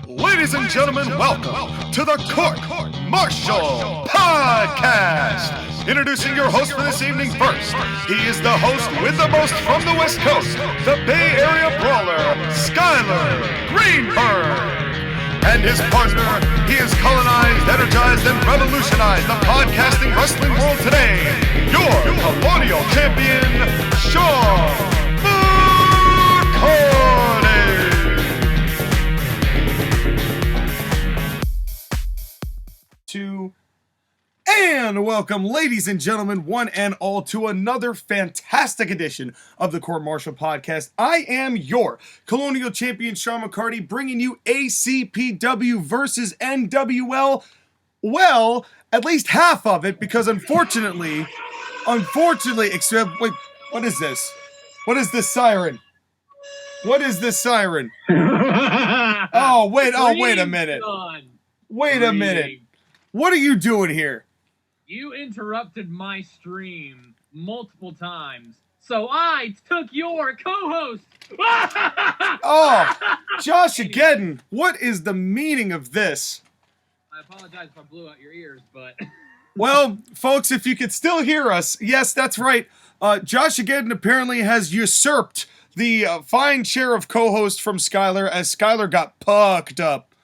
Ladies and gentlemen, welcome to the Court Martial Podcast. Introducing your host for this evening first. He is the host with the most from the West Coast, the Bay Area Brawler, Skyler Greenberg. And his partner, he has colonized, energized, and revolutionized the podcasting wrestling world today. Your Colonial Champion, Sean McCarty. And welcome, ladies and gentlemen, one and all, to another fantastic edition of the Court Martial Podcast. I am your Colonial Champion, Sean McCarty, bringing you ACPW versus NWL. Well, at least half of it, because unfortunately, except, wait, what is this? What is this siren? What is this siren? Oh, wait a minute. Wait a minute. What are you doing here? You interrupted my stream multiple times, so I took your co-host. Oh, JoshAgeddon, what is the meaning of this? I apologize if I blew out your ears, but... Well, folks, if you could still hear us, yes, that's right. JoshAgeddon apparently has usurped the fine chair of co-host from Skyler, as Skyler got pucked up.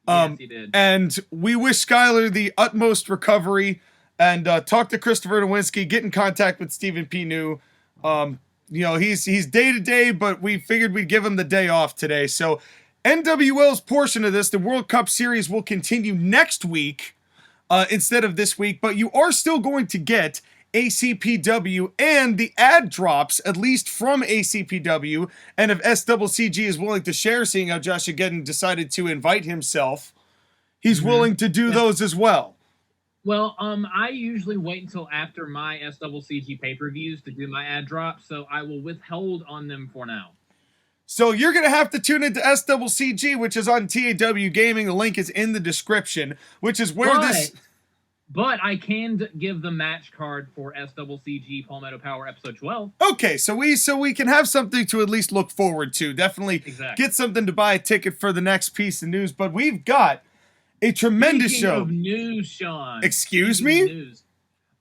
Yes, he did. And we wish Skyler the utmost recovery. And talk to Christopher Nowinski, get in contact with Stephen P. New. You know, he's day-to-day, but we figured we'd give him the day off today. So NWL's portion of this, the World Cup Series, will continue next week instead of this week. But you are still going to get ACPW and the ad drops, at least from ACPW. And if SCCG is willing to share, seeing how JoshAgeddon decided to invite himself, he's willing to do those as well. Well, I usually wait until after my SCCG pay-per-views to do my ad drops, so I will withhold on them for now. So you're going to have to tune into SCCG, which is on TAW Gaming. The link is in the description, which is where But I can give the match card for SCCG Palmetto Power Episode 12. Okay, so we can have something to at least look forward to. Definitely get something to buy a ticket for the next piece of news. But we've got a tremendous show. Of news, Sean. Excuse me? News.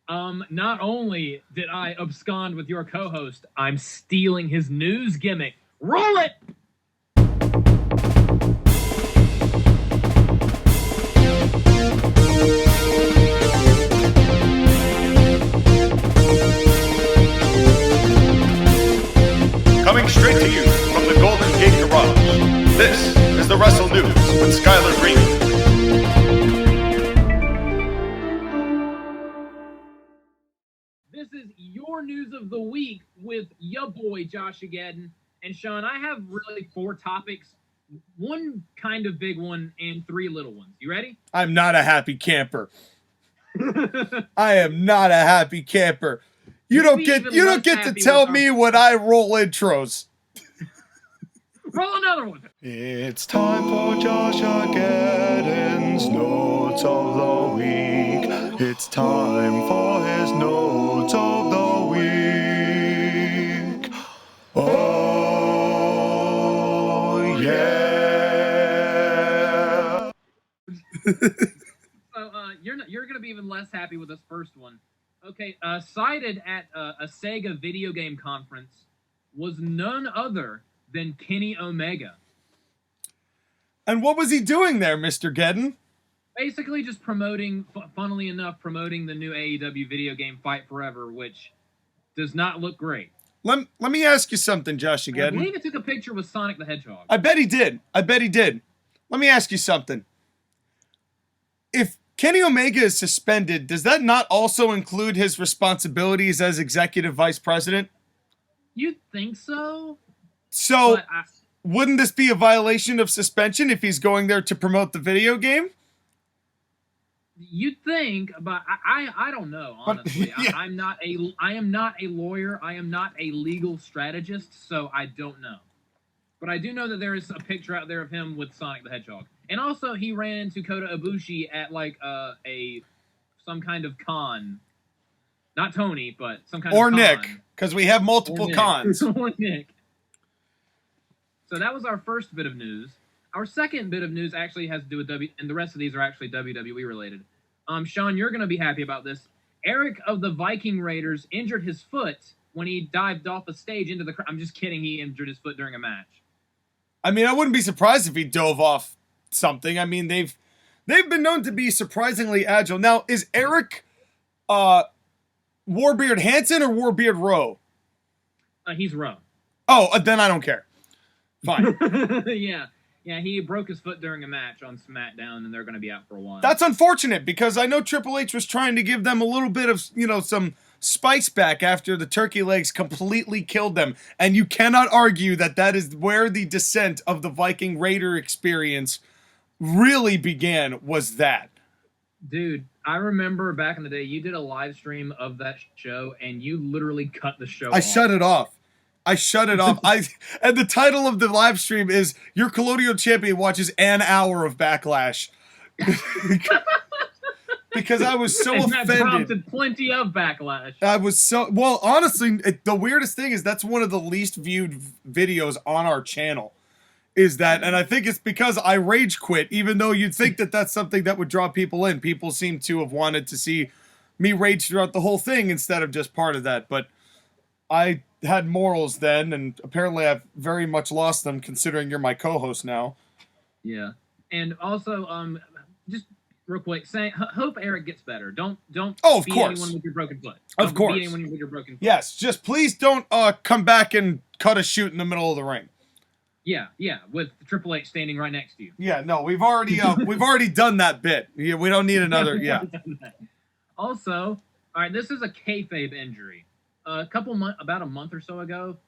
Not only did I abscond with your co-host, I'm stealing his news gimmick. Roll it! Coming straight to you from the Golden Gate Garage, this is the Wrestle News with Skyler Green. This is your news of the week with ya boy JoshAgeddon. And Sean, I have really 4 topics, one kind of big one and 3 little ones. You ready? I'm not a happy camper. I am not a happy camper. You don't get to tell me when I roll intros. Roll another one. It's time for JoshAgeddon's Notes of the Week. It's time for his Notes of the Week. Oh, yeah. So, you're going to be even less happy with this first one. Okay, cited at a Sega video game conference was none other than Kenny Omega. And what was he doing there, Mr. Geddon? Basically just promoting, funnily enough, promoting the new AEW video game Fight Forever, which does not look great. Let me ask you something, JoshAgeddon. I believe he took a picture with Sonic the Hedgehog. I bet he did. Let me ask you something. If Kenny Omega is suspended, does that not also include his responsibilities as executive vice president? You'd think so. So, wouldn't this be a violation of suspension if he's going there to promote the video game? You'd think, but I don't know, honestly. Yeah. I am not a lawyer. I am not a legal strategist, so I don't know. But I do know that there is a picture out there of him with Sonic the Hedgehog. And also, he ran into Kota Ibushi at, like, some kind of con. Not Tony, but some kind of con. Or Nick, because we have multiple cons. Or Nick. So that was our first bit of news. our second bit of news actually has to do with and the rest of these are actually WWE related. Sean, you're going to be happy about this. Eric of the Viking Raiders injured his foot when he dived off a stage into the crowd. I'm just kidding. He injured his foot during a match. I mean, I wouldn't be surprised if he dove off something. I mean, they've been known to be surprisingly agile. Now, is Eric Warbeard Hansen or Warbeard Rowe? He's Rowe. Oh, then I don't care. Fine. Yeah, he broke his foot during a match on SmackDown, and they're going to be out for a while. That's unfortunate, because I know Triple H was trying to give them a little bit of, some spice back after the turkey legs completely killed them. And you cannot argue that is where the descent of the Viking Raider experience really began, was that. Dude, I remember back in the day, you did a live stream of that show, and you literally cut the show off. I shut it off. And the title of the live stream is Your Colonial Champion Watches an Hour of Backlash. Because I was so offended. That prompted plenty of backlash. Well, honestly, the weirdest thing is that's one of the least viewed videos on our channel. And I think it's because I rage quit, even though you'd think that that's something that would draw people in. People seem to have wanted to see me rage throughout the whole thing instead of just part of that. But I had morals then, and apparently I've very much lost them, considering you're my co-host now. Yeah. And also, just real quick, hope Eric gets better. Don't of beat course. anyone with your broken foot. Of course. Beat anyone with your broken foot. Yes, just please don't come back and cut a shoot in the middle of the ring. Yeah, with Triple H standing right next to you. Yeah, no, we've already done that bit. Yeah, we don't need another. Yeah. Also, all right, this is a kayfabe injury. About a month or so ago,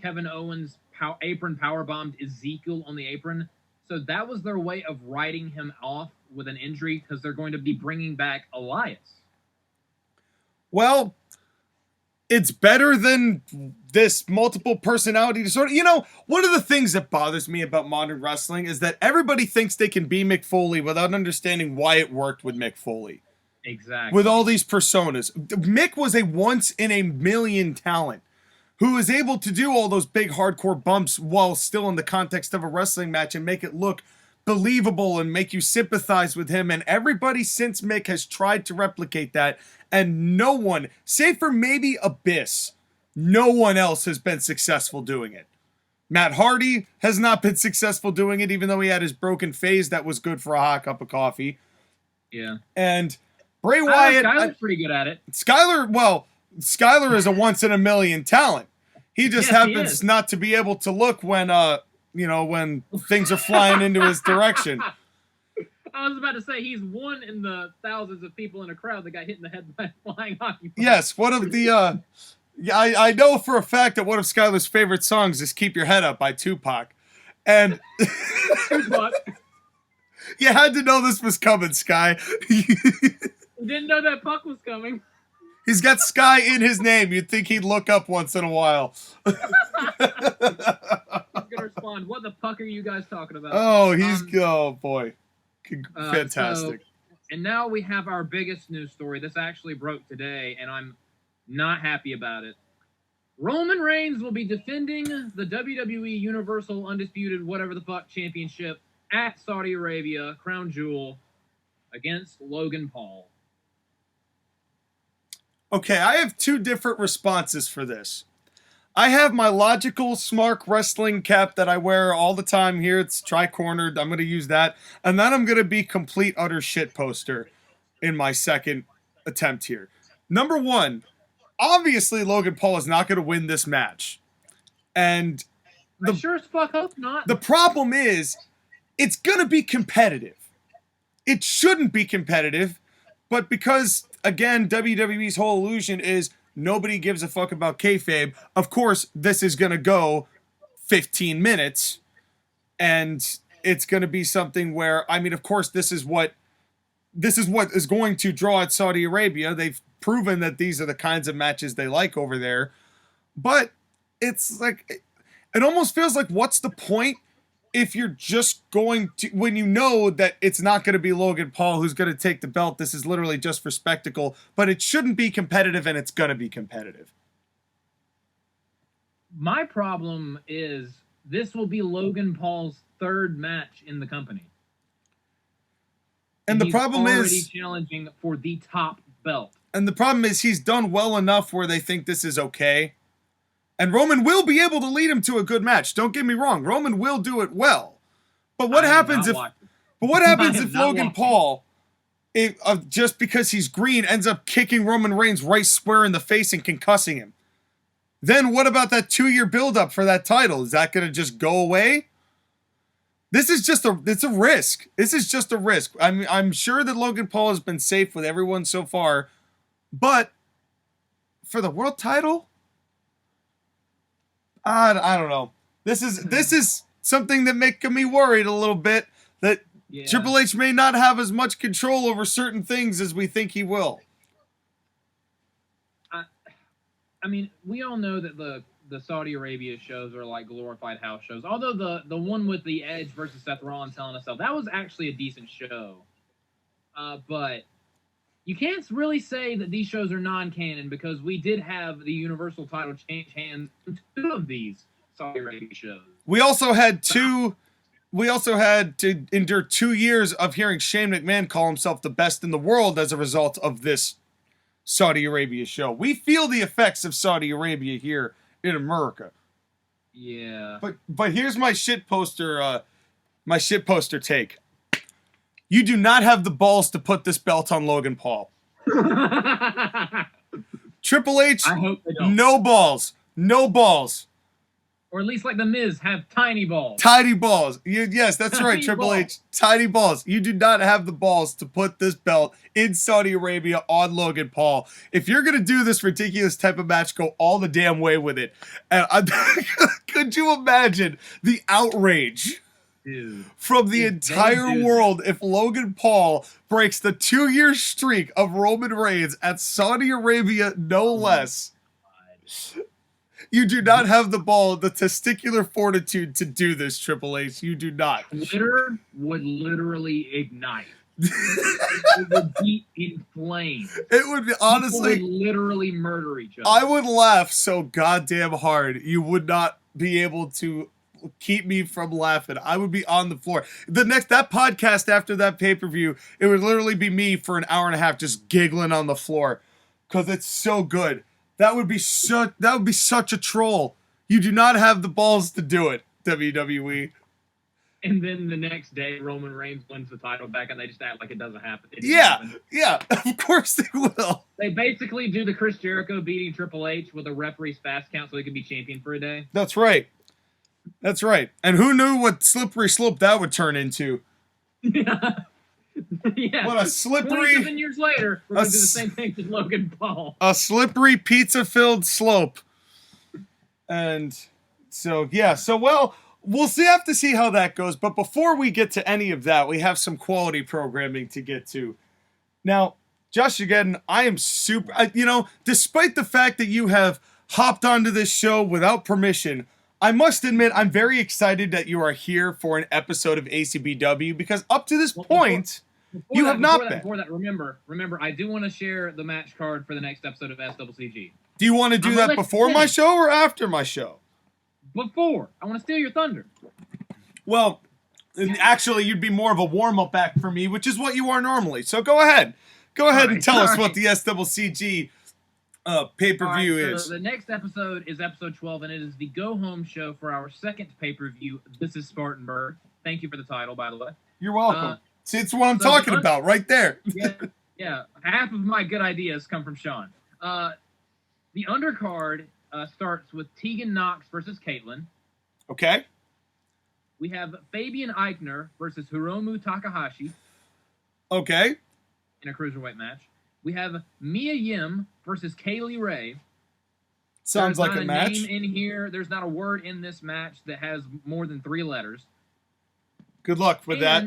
Kevin Owens apron powerbombed Ezekiel on the apron. So that was their way of writing him off with an injury, because they're going to be bringing back Elias. Well, it's better than this multiple personality disorder. One of the things that bothers me about modern wrestling is that everybody thinks they can be Mick Foley without understanding why it worked with Mick Foley. Exactly. With all these personas. Mick was a once-in-a-million talent who was able to do all those big hardcore bumps while still in the context of a wrestling match and make it look believable and make you sympathize with him. And everybody since Mick has tried to replicate that, and no one, save for maybe Abyss, no one else has been successful doing it. Matt Hardy has not been successful doing it, even though he had his broken phase that was good for a hot cup of coffee. Yeah. And Bray Wyatt... Skyler's pretty good at it. Skyler is a once-in-a-million talent. He just happens he not to be able to look when things are flying into his direction. I was about to say, he's one in the thousands of people in a crowd that got hit in the head by a flying hockey puck. Yes, one of the... I know for a fact that one of Skyler's favorite songs is Keep Your Head Up by Tupac. And... Tupac. You had to know this was coming, Sky. Didn't know that puck was coming. He's got Sky in his name. You'd think he'd look up once in a while. He's gonna respond, what the fuck are you guys talking about? Oh, oh boy. Fantastic. And now we have our biggest news story. This actually broke today, and I'm not happy about it. Roman Reigns will be defending the WWE Universal Undisputed whatever the fuck championship at Saudi Arabia, Crown Jewel, against Logan Paul. Okay, I have two different responses for this. I have my logical Smark wrestling cap that I wear all the time here. It's tri-cornered. I'm going to use that. And then I'm going to be complete utter shit poster in my second attempt here. Number one, obviously Logan Paul is not going to win this match. And I sure as fuck hope not. The problem is, it's going to be competitive. It shouldn't be competitive, but because, again, WWE's whole illusion is nobody gives a fuck about kayfabe, of course, this is going to go 15 minutes, and it's going to be something where, I mean, of course, this is what is going to draw at Saudi Arabia. They've proven that these are the kinds of matches they like over there, but it's like, it almost feels like, what's the point if you're just going to, when you know that it's not going to be Logan Paul who's going to take the belt, this is literally just for spectacle, but it shouldn't be competitive, and it's going to be competitive. My problem is this will be Logan Paul's third match in the company. And the he's problem already is challenging for the top belt. And the problem is he's done well enough where they think this is okay. And Roman will be able to lead him to a good match. Don't get me wrong. Roman will do it well. But what happens if Logan Paul, just because he's green, ends up kicking Roman Reigns right square in the face and concussing him? Then what about that 2-year buildup for that title? Is that going to just go away? It's a risk. This is just a risk. I'm sure that Logan Paul has been safe with everyone so far, but for the world title, I don't know. This is something that making me worried a little bit that Triple H may not have as much control over certain things as we think he will. I mean, we all know that the Saudi Arabia shows are like glorified house shows. Although the one with the Edge versus Seth Rollins telling us that was actually a decent show. But you can't really say that these shows are non-canon because we did have the Universal title change hands in 2 of these Saudi Arabia shows. We also had to endure 2 years of hearing Shane McMahon call himself the best in the world as a result of this Saudi Arabia show. We feel the effects of Saudi Arabia here in America. Yeah. But here's my shit poster take. You do not have the balls to put this belt on Logan Paul. Triple H, I hope they don't. No balls. No balls. Or at least like the Miz have tiny balls. Tiny balls. Yes, that's right, Triple H. Tiny balls. You do not have the balls to put this belt in Saudi Arabia on Logan Paul. If you're going to do this ridiculous type of match, go all the damn way with it. And could you imagine the outrage from the entire world if Logan Paul breaks the 2-year streak of Roman Reigns at Saudi Arabia, no less? You do not have the testicular fortitude to do this, Triple H. You do not. Twitter would literally ignite. It would be in flames. It would be, honestly. People would literally murder each other. I would laugh so goddamn hard. You would not be able to keep me from laughing. I would be on the floor. That podcast after that pay-per-view, it would literally be me for an hour and a half just giggling on the floor because it's so good. That would be such a troll. You do not have the balls to do it, WWE. And then the next day, Roman Reigns wins the title back, and they just act like it doesn't happen. Yeah, of course they will. They basically do the Chris Jericho beating Triple H with a referee's fast count so he can be champion for a day. That's right. And who knew what slippery slope that would turn into? Yeah. What a slippery... 27 years later, we're going to do the same thing to Logan Paul. A slippery, pizza-filled slope. And so, yeah. So, well, we'll have to see how that goes. But before we get to any of that, we have some quality programming to get to. Now, JoshAgeddon, I am super... despite the fact that you have hopped onto this show without permission, I must admit I'm very excited that you are here for an episode of ACPW because up to this point... You have not been. Before that, remember, I do want to share the match card for the next episode of SWCG. Do you want to do that before my show or after my show? Before. I want to steal your thunder. Well, actually, you'd be more of a warm-up act for me, which is what you are normally. So go ahead. Go ahead and tell us what the SWCG pay-per-view is. So the next episode is episode 12, and it is the go-home show for our second pay-per-view. This is Spartanburg. Thank you for the title, by the way. You're welcome. See, it's what I'm talking about right there. Yeah. Half of my good ideas come from Sean. The undercard starts with Tegan Knux versus Caitlyn. Okay. We have Fabian Eichner versus Hiromu Takahashi. Okay. In a cruiserweight match. We have Mia Yim versus Kaylee Ray. Sounds like a match. There's not a name in here. There's not a word in this match that has more than 3 letters. Good luck with that.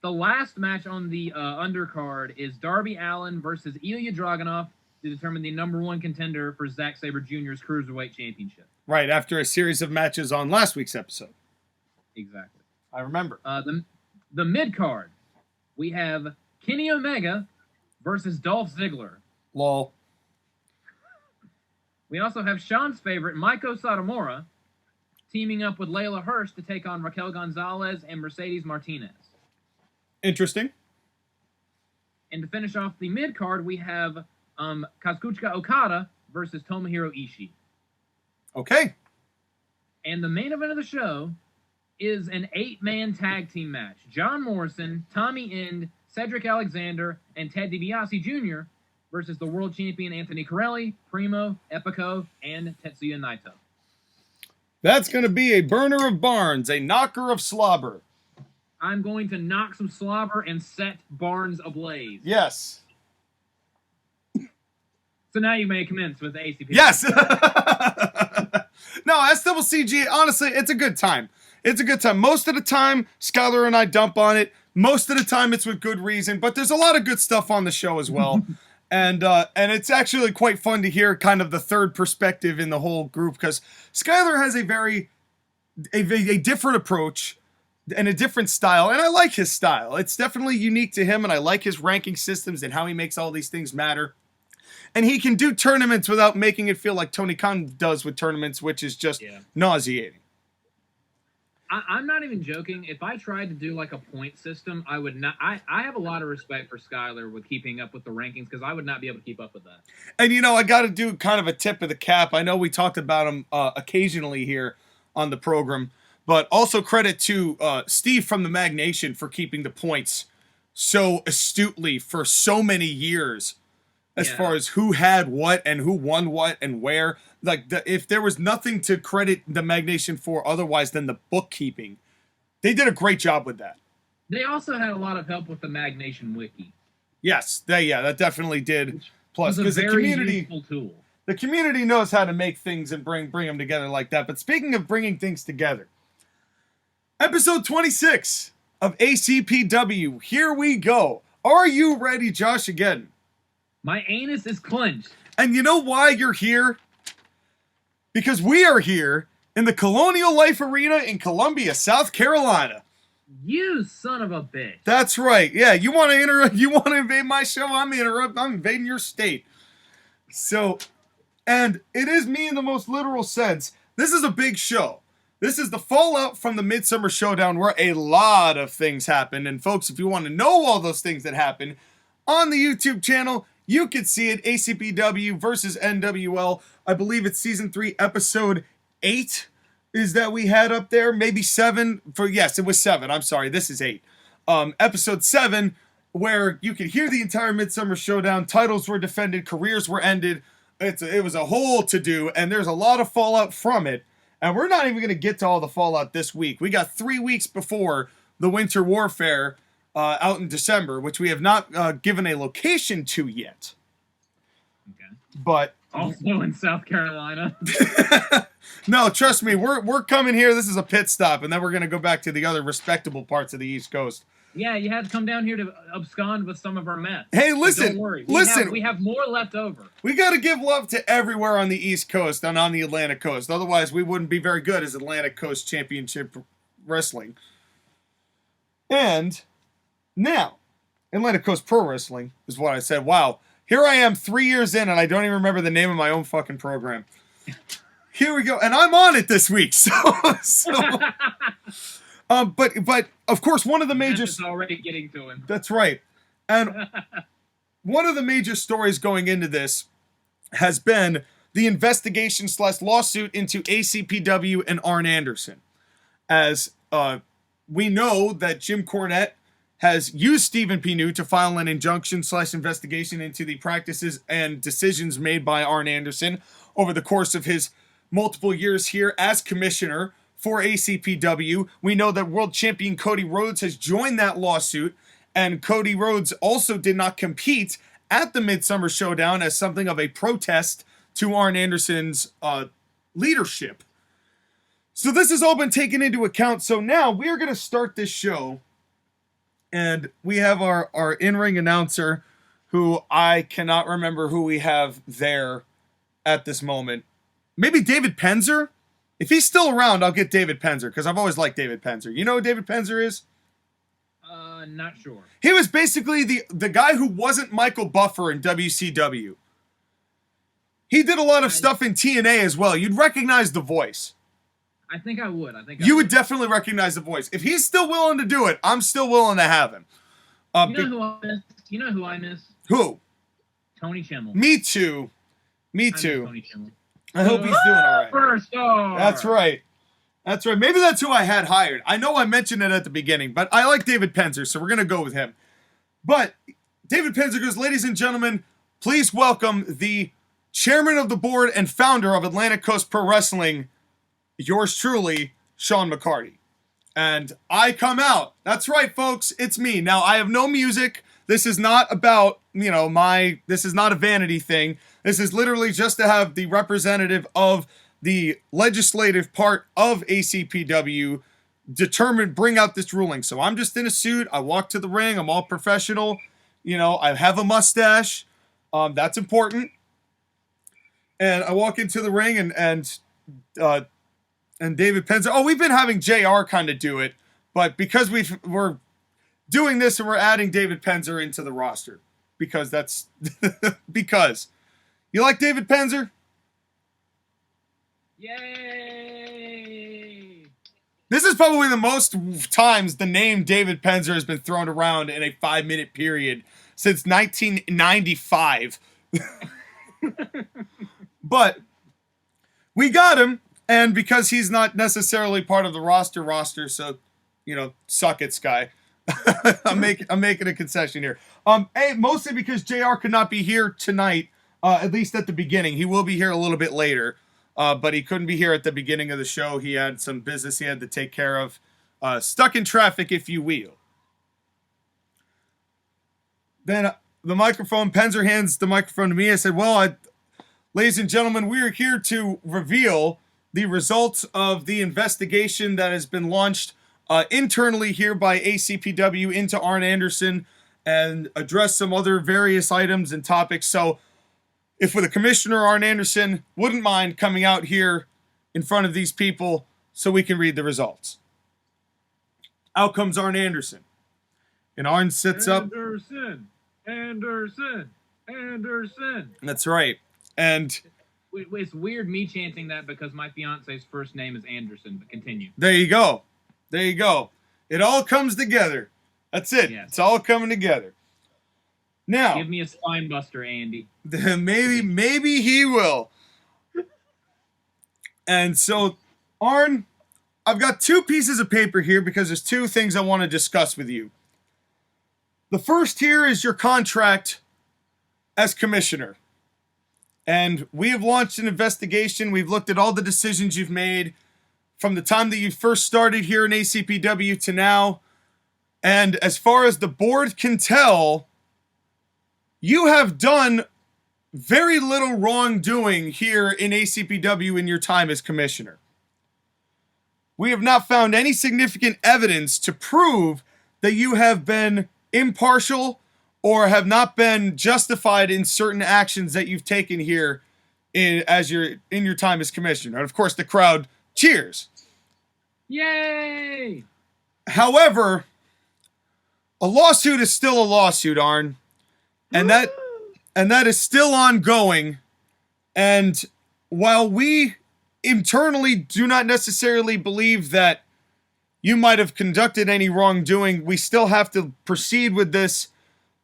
The last match on the undercard is Darby Allin versus Ilja Dragunov to determine the #1 contender for Zack Sabre Jr.'s Cruiserweight Championship. Right, after a series of matches on last week's episode. Exactly. I remember. The mid-card, we have Kenny Omega versus Dolph Ziggler. Lol. We also have Sean's favorite, Meiko Satomura, teaming up with Layla Hirsch to take on Raquel Gonzalez and Mercedes Martinez. Interesting. And to finish off the mid-card, we have Kazuchika Okada versus Tomohiro Ishii. Okay. And the main event of the show is an 8-man tag team match. John Morrison, Tommy End, Cedric Alexander, and Ted DiBiase Jr. versus the world champion Anthony Corelli, Primo, Epico, and Tetsuya Naito. That's going to be a burner of barns, a knocker of slobber. I'm going to knock some slobber and set barns ablaze. Yes. So now you may commence with the ACPW. Yes. No, SWCG, honestly, it's a good time. It's a good time. Most of the time, Skyler and I dump on it. Most of the time, it's with good reason. But there's a lot of good stuff on the show as well. And it's actually quite fun to hear kind of the third perspective in the whole group, because Skyler has a different approach and a different style, and I like his style. It's definitely unique to him, and I like his ranking systems and how he makes all these things matter. And he can do tournaments without making it feel like Tony Khan does with tournaments, which is just nauseating. I'm not even joking. If I tried to do like a point system, I would not. I have a lot of respect for Skyler with keeping up with the rankings, because I would not be able to keep up with that. And, you know, I got to do kind of a tip of the cap. I know we talked about him occasionally here on the program, but also credit to Steve from the Mag Nation for keeping the points so astutely for so many years, as far as who had what and who won what and where. Like, if there was nothing to credit the Mag Nation for otherwise than the bookkeeping, they did a great job with that. They also had a lot of help with the Mag Nation wiki. Yes, that definitely did. Plus, because the community, useful tool. The community knows how to make things and bring them together like that. But speaking of bringing things together, episode 26 of ACPW, here we go. Are you ready, JoshAgeddon? My anus is clenched. And you know why you're here? Because we are here in the Colonial Life Arena in Columbia, South Carolina. You son of a bitch. That's right. Yeah, you want to invade my show? I'm invading your state. So, and it is me in the most literal sense. This is a big show. This is the fallout from the Midsummer Showdown, where a lot of things happened. And folks, if you want to know all those things that happened on the YouTube channel, you can see it. ACPW versus NWL. I believe it's season 3, episode 8 is that we had up there. Maybe 7. Yes, it was 7. I'm sorry. This is 8. Episode 7, where you could hear the entire Midsummer Showdown. Titles were defended. Careers were ended. It was a whole to-do, and there's a lot of fallout from it. And we're not even going to get to all the fallout this week. We got 3 weeks before the Winter Warfare out in December, which we have not given a location to yet. Okay. But also in South Carolina. No, trust me, we're coming here. This is a pit stop, and then we're going to go back to the other respectable parts of the East Coast. Yeah, you had to come down here to abscond with some of our Mets. Hey, listen, don't worry. We have more left over. We got to give love to everywhere on the East Coast and on the Atlantic Coast. Otherwise, we wouldn't be very good as Atlantic Coast Championship Wrestling. And now, Atlantic Coast Pro Wrestling is what I said. Wow, here I am 3 years in, and I don't even remember the name of my own fucking program. Here we go, and I'm on it this week. But of course, one of the major... It's already getting to him. That's right. And one of the major stories going into this has been the investigation / lawsuit into ACPW and Arn Anderson. As we know that Jim Cornette has used Stephen P. New to file an injunction / investigation into the practices and decisions made by Arn Anderson over the course of his multiple years here as commissioner for ACPW. We know that world champion Cody Rhodes has joined that lawsuit, and Cody Rhodes also did not compete at the Midsummer Showdown as something of a protest to Arn Anderson's leadership. So this has all been taken into account. So now we're going to start this show, and we have our in-ring announcer, who I cannot remember who we have there at this moment. Maybe David Penzer? If he's still around, I'll get David Penzer, because I've always liked David Penzer. You know who David Penzer is? Not sure. He was basically the guy who wasn't Michael Buffer in WCW. He did a lot of stuff in TNA as well. You'd recognize the voice. I think I would. You would definitely recognize the voice. If he's still willing to do it, I'm still willing to have him. You know who I miss? You know who I miss? Who? Tony Chimmel. Me too. Me I too. miss Tony Chimmel. I hope he's doing all right. First star. That's right. That's right. Maybe that's who I had hired. I know I mentioned it at the beginning, but I like David Penzer, so we're going to go with him. But David Penzer goes, ladies and gentlemen, please welcome the chairman of the board and founder of Atlantic Coast Pro Wrestling, yours truly, Sean McCarty. And I come out. That's right, folks. It's me. Now, I have no music. This is not about, this is not a vanity thing. This is literally just to have the representative of the legislative part of ACPW bring out this ruling. So I'm just in a suit. I walk to the ring. I'm all professional. I have a mustache. That's important. And I walk into the ring and David Penzer. Oh, we've been having JR kind of do it, but because we're doing this and we're adding David Penzer into the roster because that's because you like David Penzer? Yay! This is probably the most times the name David Penzer has been thrown around in a 5-minute period since 1995. But we got him, and because he's not necessarily part of the roster, so suck it, Sky. I'm making a concession here. Mostly because JR could not be here tonight, at least at the beginning. He will be here a little bit later, but he couldn't be here at the beginning of the show. He had some business he had to take care of. Stuck in traffic, if you will. Then the microphone, Penzer hands the microphone to me. I said, ladies and gentlemen, we are here to reveal the results of the investigation that has been launched internally here by ACPW into Arn Anderson and address some other various items and topics. So if the commissioner, Arn Anderson, wouldn't mind coming out here in front of these people so we can read the results. Out comes Arn Anderson. And Arn sits up. Anderson. That's right. And it's weird me chanting that because my fiance's first name is Anderson, but continue. There you go. It all comes together. That's it. Yes. It's all coming together. Now, give me a spine buster, Andy. Maybe he will. And so, Arn, I've got 2 pieces of paper here because there's 2 things I want to discuss with you. The first here is your contract as commissioner. And we have launched an investigation. We've looked at all the decisions you've made from the time that you first started here in ACPW to now. And as far as the board can tell, you have done very little wrongdoing here in ACPW in your time as commissioner. We have not found any significant evidence to prove that you have been impartial or have not been justified in certain actions that you've taken here in your time as commissioner. And of course, the crowd cheers. Yay! However, a lawsuit is still a lawsuit, Arn, and that is still ongoing. And while we internally do not necessarily believe that you might have conducted any wrongdoing, we still have to proceed with this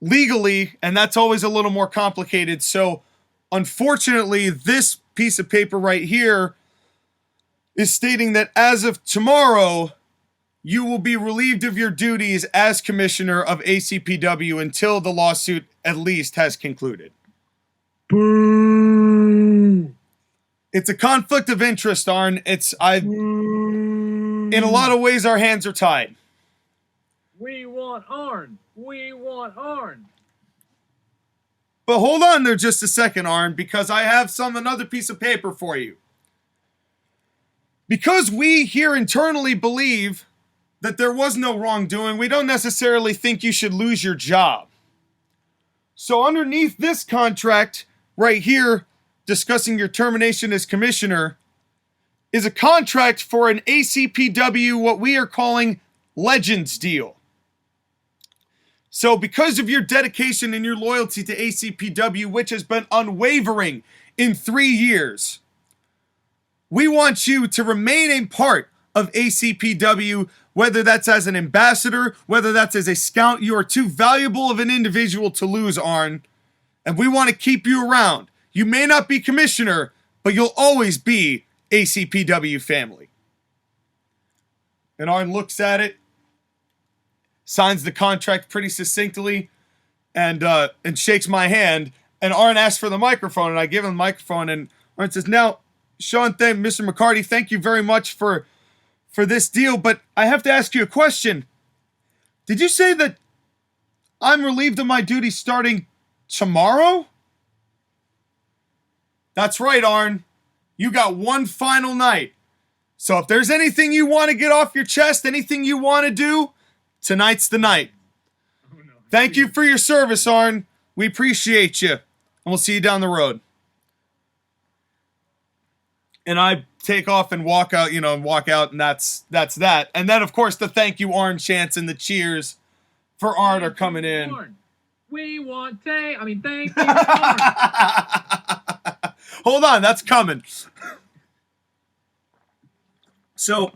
legally, and that's always a little more complicated. So, unfortunately, this piece of paper right here is stating that as of tomorrow, you will be relieved of your duties as commissioner of ACPW until the lawsuit at least has concluded. Boo! It's a conflict of interest, Arn. In a lot of ways, our hands are tied. We want Arn. But hold on there just a second, Arn, because I have another piece of paper for you. Because we here internally believe that there was no wrongdoing, we don't necessarily think you should lose your job. So underneath this contract right here, discussing your termination as commissioner, is a contract for an ACPW, what we are calling Legends deal. So because of your dedication and your loyalty to ACPW, which has been unwavering in 3 years, We want you to remain a part of ACPW, whether that's as an ambassador, whether that's as a scout. You are too valuable of an individual to lose, Arn, and we want to keep you around. You may not be commissioner, but you'll always be ACPW family. And Arn looks at it, signs the contract pretty succinctly, and shakes my hand. And Arn asks for the microphone, and I give him the microphone, and Arn says, "Now, Sean, Mr. McCarty, thank you very much for this deal, but I have to ask you a question. Did you say that I'm relieved of my duty starting tomorrow?" "That's right, Arn. You got one final night. So if there's anything you want to get off your chest, anything you want to do, tonight's the night." Oh, no. Thank you for your service, Arn. We appreciate you. And we'll see you down the road. And I take off and walk out, and that's that. And then, of course, the thank you, Arn chants and the cheers for Arn are coming in. Arn. We want thank you, Arn. Hold on, that's coming. So,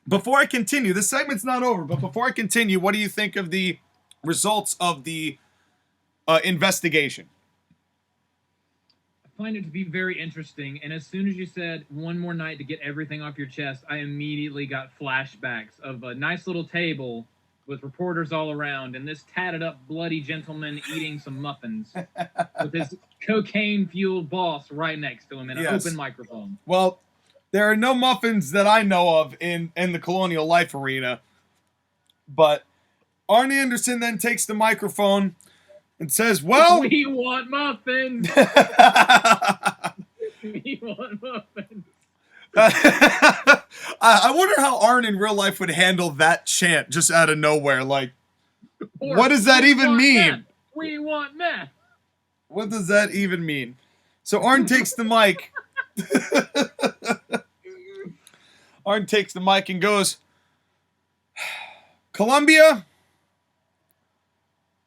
before I continue, this segment's not over, but before I continue, what do you think of the results of the investigation? I find it to be very interesting, and as soon as you said one more night to get everything off your chest, I immediately got flashbacks of a nice little table with reporters all around, and this tatted up bloody gentleman eating some muffins with his cocaine-fueled boss right next to him in an open microphone. Well, there are no muffins that I know of in the Colonial Life arena, but Arn Anderson then takes the microphone and says, "Well, we want muffins." We want muffins. I wonder how Arn in real life would handle that chant just out of nowhere. Like, Or, what does that even mean? Meth. We want meth. What does that even mean? So Arn takes the mic. Arn takes the mic and goes, "Columbia,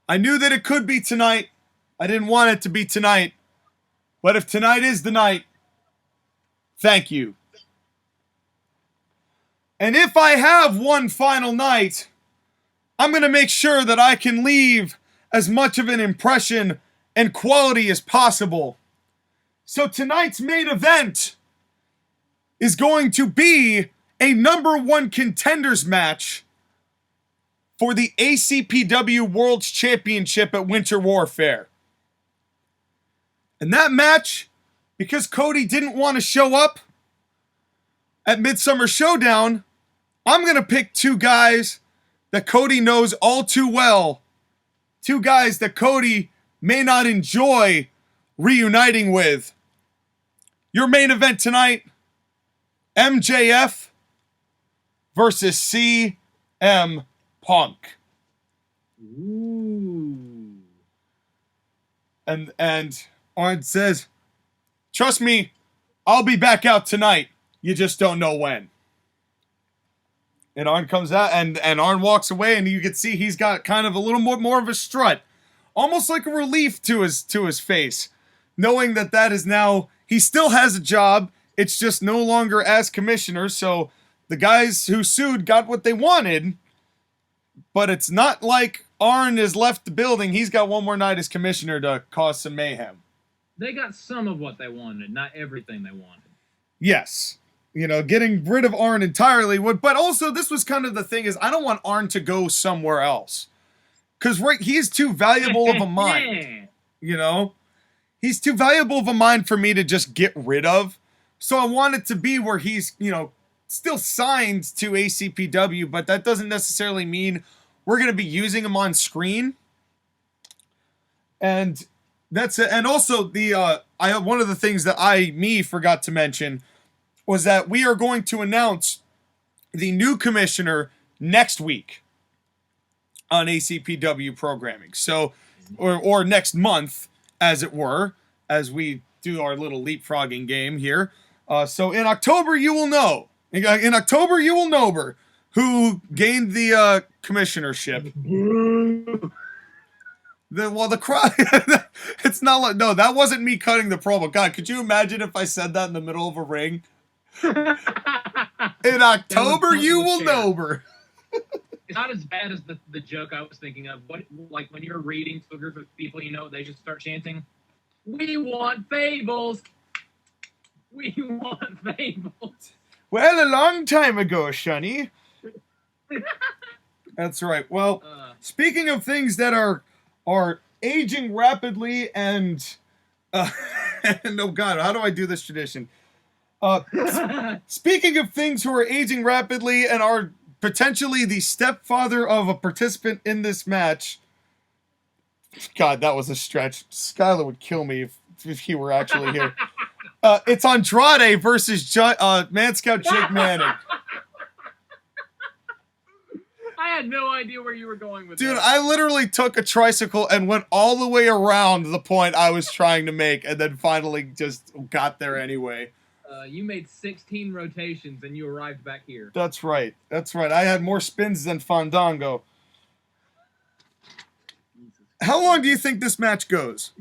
I knew that it could be tonight. I didn't want it to be tonight. But if tonight is the night, thank you. And if I have one final night, I'm going to make sure that I can leave as much of an impression and quality as possible. So tonight's main event is going to be a #1 contenders match for the ACPW World Championship at Winter Warfare. And that match, because Cody didn't want to show up at Midsummer Showdown, I'm going to pick two guys that Cody knows all too well. Two guys that Cody may not enjoy reuniting with. Your main event tonight, MJF versus CM Punk. Ooh. And Arn says, "Trust me, I'll be back out tonight. You just don't know when." And Arn comes out, and Arn walks away, and you can see he's got kind of a little more of a strut. Almost like a relief to his face. Knowing that is now, he still has a job. It's just no longer as commissioner, so the guys who sued got what they wanted. But it's not like Arn has left the building. He's got one more night as commissioner to cause some mayhem. They got some of what they wanted, not everything they wanted. Yes. Getting rid of Arn entirely would, but also this was kind of the thing is I don't want Arn to go somewhere else. Because he's too valuable of a mind. He's too valuable of a mind for me to just get rid of. So I want it to be where he's, still signed to ACPW, but that doesn't necessarily mean we're going to be using him on screen. And that's it. And also one of the things that I forgot to mention was that we are going to announce the new commissioner next week on ACPW programming. So, or next month, as it were, as we do our little leapfrogging game here. So in October, you will know. In October, you will know who gained the commissionership. The cry. It's not like, no, that wasn't me cutting the promo. God, could you imagine if I said that in the middle of a ring? In October, you will share. know. It's not as bad as the joke I was thinking of. What, like when you're reading to a group of people, they just start chanting, "We want fables. We want fables." Well, a long time ago, Shunny. That's right. Well, speaking of things that are aging rapidly and oh God, how do I do this tradition? Speaking of things who are aging rapidly and are potentially the stepfather of a participant in this match. God, that was a stretch. Skyler would kill me if he were actually here. It's Andrade versus Man Scout Jake Manning. I had no idea where you were going with Dude, that. I literally took a tricycle and went all the way around the point I was trying to make and then finally just got there anyway. You made 16 rotations and you arrived back here. That's right. That's right. I had more spins than Fandango. How long do you think this match goes?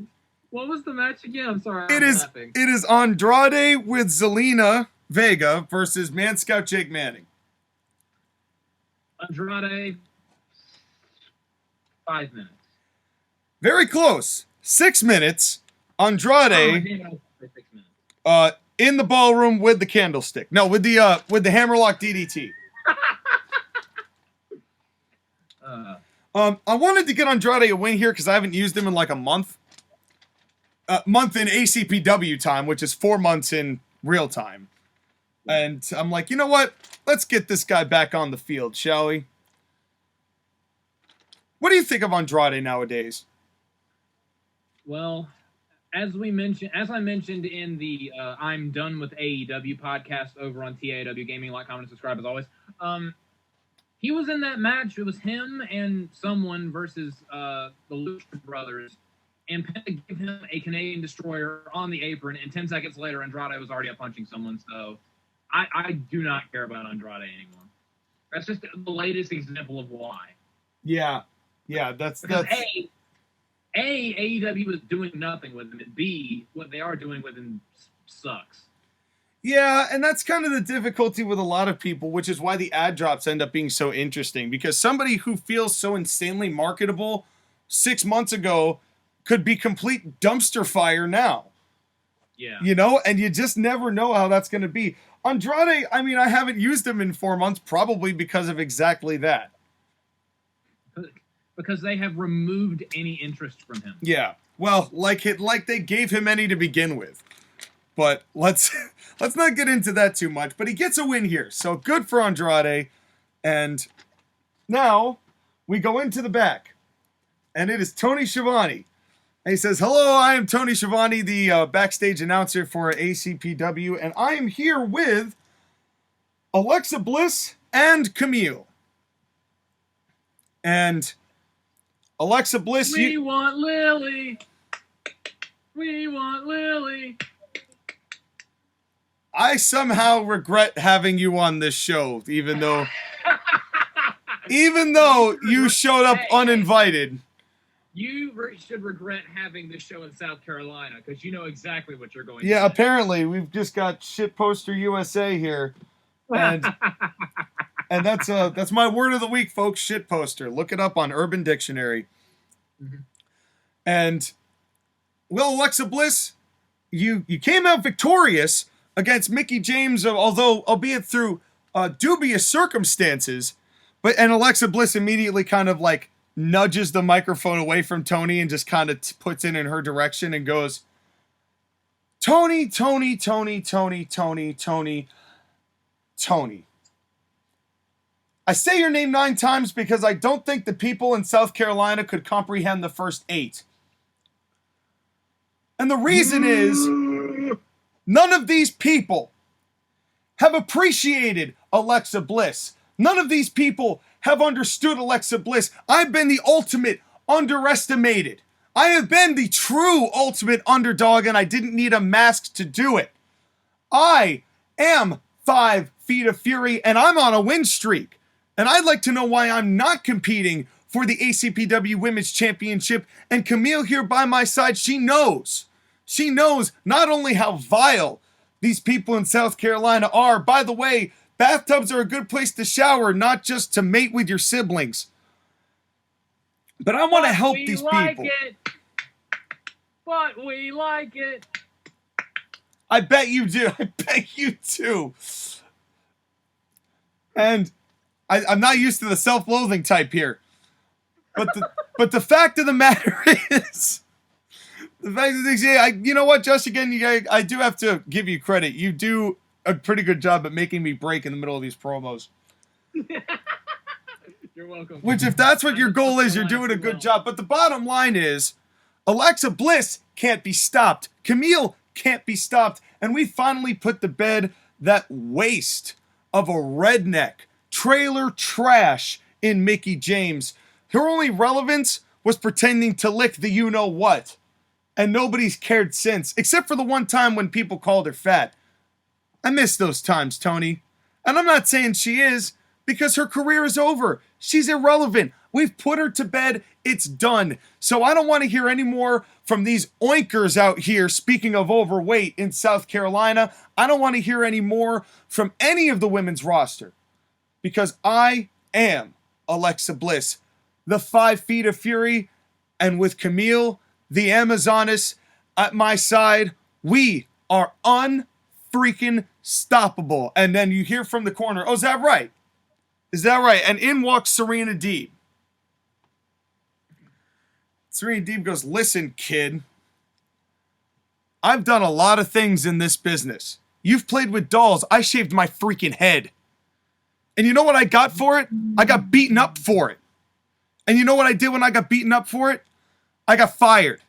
What was the match again? I'm sorry. It is Andrade with Zelina Vega versus Man Scout Jake Manning. Andrade, 5 minutes. Very close. 6 minutes. Andrade. Oh, damn, I was 6 minutes. In the ballroom with the candlestick. No, with the hammerlock DDT. I wanted to get Andrade a win here because I haven't used him in like a month. Month in ACPW time, which is 4 months in real time. And I'm like, you know what? Let's get this guy back on the field, shall we? What do you think of Andrade nowadays? Well, as I mentioned in the I'm Done with AEW podcast over on TAW Gaming, like, comment, and subscribe as always. He was in that match. It was him and someone versus the Lucha Brothers. And Penta gave him a Canadian Destroyer on the apron, and 10 seconds later, Andrade was already up punching someone. So I do not care about Andrade anymore. That's just the latest example of why. Yeah, that's A, AEW is doing nothing with him, and B, what they are doing with him sucks. Yeah, and that's kind of the difficulty with a lot of people, which is why the ad drops end up being so interesting, because somebody who feels so insanely marketable 6 months ago could be complete dumpster fire now. Yeah. You know, and you just never know how that's going to be. Andrade, I mean, I haven't used him in 4 months, probably because of exactly that. Because they have removed any interest from him. Yeah. Well, like they gave him any to begin with. But let's not get into that too much. But he gets a win here. So good for Andrade. And now we go into the back. And it is Tony Schiavone. And he says, "Hello, I am Tony Schiavone, the backstage announcer for ACPW. And I am here with Alexa Bliss and Camille." And Alexa Bliss... We want Lily. We want Lily. I somehow regret having you on this show, even though you showed up uninvited. You should regret having this show in South Carolina, because you know exactly what you're going to Yeah, say. apparently we've just got Shit Poster USA here, and that's my word of the week, folks. Shit poster. Look it up on Urban Dictionary. Mm-hmm. And well, Alexa Bliss, you came out victorious against Mickie James, although albeit through dubious circumstances. And Alexa Bliss immediately kind of like nudges the microphone away from Tony and just kind of puts it in her direction and goes, Tony. I say your name 9 times because I don't think the people in South Carolina could comprehend the first 8. And the reason is, none of these people have appreciated Alexa Bliss. None of these people have understood Alexa Bliss. I've been the ultimate underestimated. I have been the true ultimate underdog, and I didn't need a mask to do it. I am 5 Feet of Fury, and I'm on a win streak. And I'd like to know why I'm not competing for the ACPW Women's Championship. And Camille here by my side, she knows. She knows not only how vile these people in South Carolina are. By the way, bathtubs are a good place to shower, not just to mate with your siblings. But I want to help these people. But we like it. I bet you do. I bet you do. And I'm not used to the self-loathing type here. But the fact of the matter is, you know what, Josh, again, I do have to give you credit. You do a pretty good job at making me break in the middle of these promos. You're welcome. Which, if that's what your goal is, you're doing a good job. But the bottom line is, Alexa Bliss can't be stopped. Camille can't be stopped. And we finally put to bed that waste of a redneck trailer trash in Mickie James. Her only relevance was pretending to lick the you-know-what. And nobody's cared since, except for the one time when people called her fat. I miss those times, Tony. And I'm not saying she is, because her career is over. She's irrelevant. We've put her to bed. It's done. So I don't want to hear any more from these oinkers out here, speaking of overweight in South Carolina. I don't want to hear any more from any of the women's roster. Because I am Alexa Bliss, the 5 feet of fury, and with Camille, the Amazoness, at my side, we are unfreaking stoppable. And then you hear from the corner, oh, is that right? Is that right? And in walks Serena Deeb. Serena Deeb goes, listen, kid, I've done a lot of things in this business. You've played with dolls. I shaved my freaking head. And you know what I got for it? I got beaten up for it. And you know what I did when I got beaten up for it? I got fired.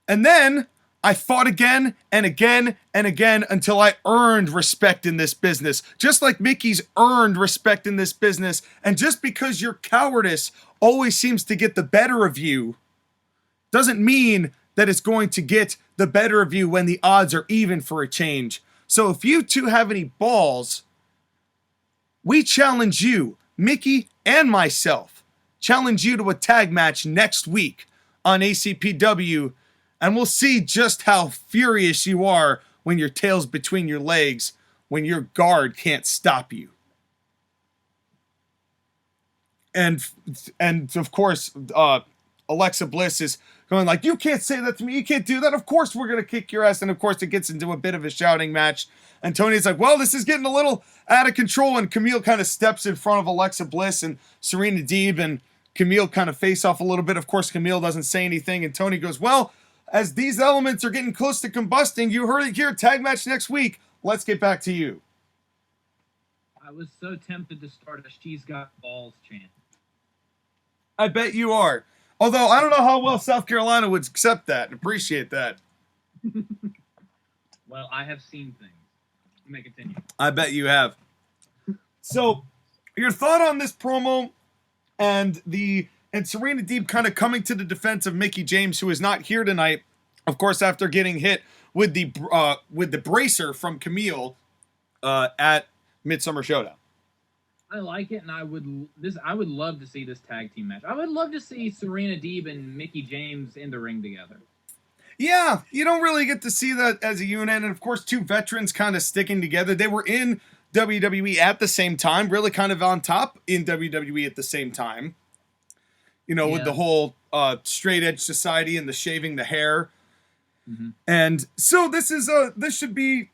And then I fought again and again and again until I earned respect in this business. Just like Mickey's earned respect in this business. And just because your cowardice always seems to get the better of you doesn't mean that it's going to get the better of you when the odds are even for a change. So if you two have any balls, we challenge you, Mickie and myself, challenge you to a tag match next week on ACPW, and we'll see just how furious you are when your tail's between your legs, when your guard can't stop you. And of course, Alexa Bliss is going like, you can't say that to me, you can't do that, of course we're going to kick your ass. And of course it gets into a bit of a shouting match. And Tony's like, well, this is getting a little out of control. And Camille kind of steps in front of Alexa Bliss and Serena Deeb, and Camille kind of face off a little bit. Of course, Camille doesn't say anything. And Tony goes, well, as these elements are getting close to combusting, you heard it here, tag match next week. Let's get back to you. I was so tempted to start a She's Got Balls chant. I bet you are. Although, I don't know how well South Carolina would accept that and appreciate that. Well, I have seen things. You may continue. I bet you have. So, your thought on this promo and Serena Deeb kind of coming to the defense of Mickie James, who is not here tonight, of course, after getting hit with the bracer from Camille at Midsummer Showdown. I like it, and I would love to see this tag team match. I would love to see Serena Deeb and Mickie James in the ring together. Yeah, you don't really get to see that as a unit, and of course, two veterans kind of sticking together. They were in WWE at the same time, really kind of on top in WWE at the same time. You know, with the whole straight edge society and the shaving the hair. Mm-hmm. And so this should be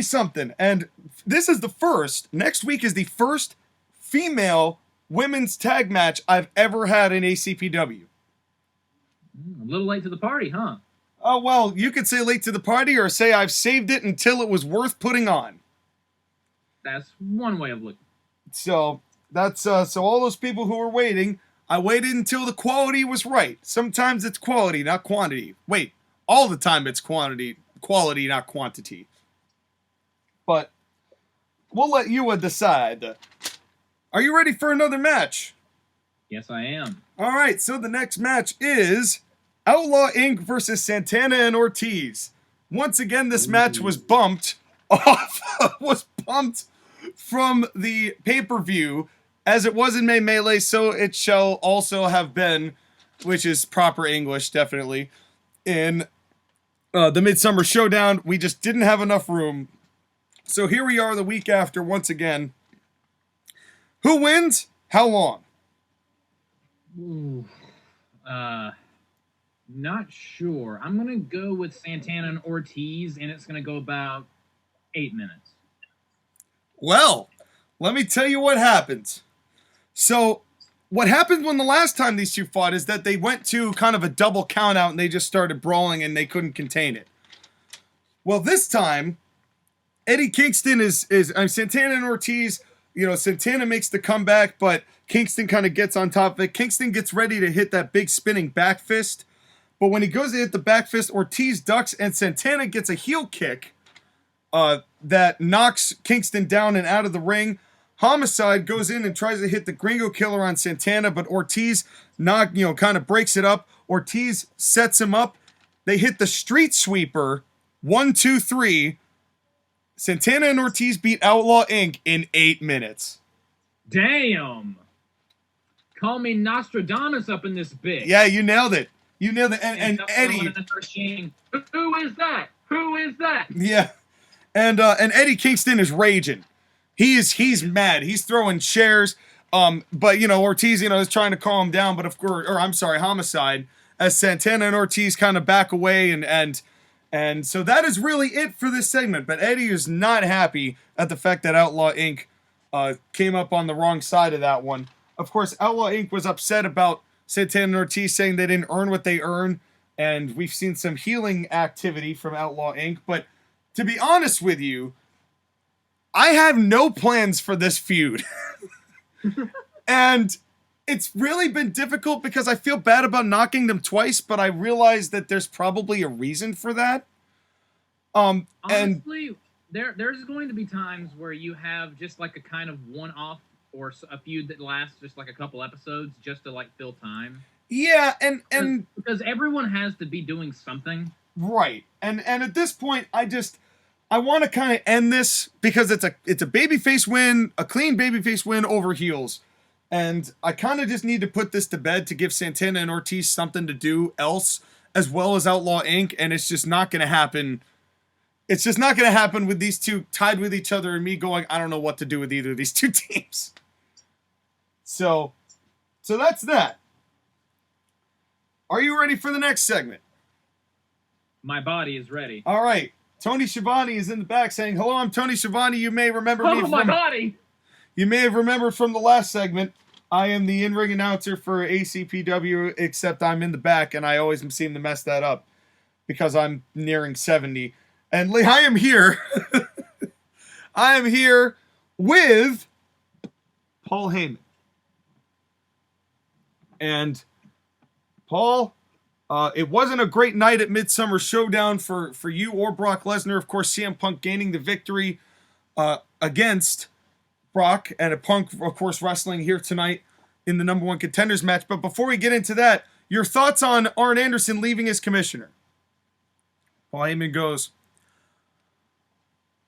something. And this is the first, next week is the first female women's tag match I've ever had in ACPW. A little late to the party, huh? Oh, well, you could say late to the party or say I've saved it until it was worth putting on. That's one way of looking. So that's so all those people who were waiting, I waited until the quality was right. Sometimes it's quality, not quantity. Wait, all the time it's quality, not quantity. But we'll let you decide. Are you ready for another match? Yes, I am. All right, so the next match is Outlaw Inc. versus Santana and Ortiz. Once again, this match was bumped from the pay-per-view. As it was in May Melee, so it shall also have been, which is proper English, definitely, in the Midsummer Showdown. We just didn't have enough room So here we are the week after once again. Who wins? How long? Ooh, not sure. I'm gonna go with Santana and Ortiz, and it's gonna go about 8 minutes. Well, let me tell you what happens. So, what happened when the last time these two fought is that they went to kind of a double count out and they just started brawling and they couldn't contain it. Well, this time, Eddie Kingston is Santana and Ortiz. You know, Santana makes the comeback, but Kingston kind of gets on top of it. Kingston gets ready to hit that big spinning back fist. But when he goes to hit the back fist, Ortiz ducks and Santana gets a heel kick that knocks Kingston down and out of the ring. Homicide goes in and tries to hit the Gringo Killer on Santana, but Ortiz kind of breaks it up. Ortiz sets him up. They hit the Street Sweeper. 1, 2, 3. Santana and Ortiz beat Outlaw Inc. in 8 minutes. Damn! Call me Nostradamus up in this bitch. Yeah, you nailed it. You nailed it. And Eddie. Who is that? Who is that? Yeah. And Eddie Kingston is raging. He's mad. He's throwing chairs. But Ortiz, is trying to calm him down. But of course, Homicide, as Santana and Ortiz kind of back away, and so that is really it for this segment. But Eddie is not happy at the fact that Outlaw Inc. Came up on the wrong side of that one. Of course, Outlaw Inc. was upset about Santana and Ortiz saying they didn't earn what they earned, and we've seen some healing activity from Outlaw Inc. But to be honest with you, I have no plans for this feud. And it's really been difficult because I feel bad about knocking them twice, but I realize that there's probably a reason for that. Honestly, there's going to be times where you have just like a kind of one-off or a feud that lasts just like a couple episodes just to like fill time. Yeah, and because everyone has to be doing something. Right. And at this point, I want to kind of end this because it's a babyface win, a clean babyface win over heels. And I kind of just need to put this to bed to give Santana and Ortiz something to do else, as well as Outlaw Inc. And it's just not going to happen. It's just not going to happen with these two tied with each other and me going, I don't know what to do with either of these two teams. So that's that. Are you ready for the next segment? My body is ready. All right. Tony Schiavone is in the back saying, hello, I'm Tony Schiavone. You may remember me from... my body! You may have remembered from the last segment. I am the in-ring announcer for ACPW, except I'm in the back, and I always seem to mess that up because I'm nearing 70. And I am here. I am here with Paul Heyman. And Paul, it wasn't a great night at Midsummer Showdown for you or Brock Lesnar. Of course, CM Punk gaining the victory against Brock, and a Punk, of course, wrestling here tonight in the number one contenders match. But before we get into that, your thoughts on Arn Anderson leaving as commissioner? Paul Heyman goes,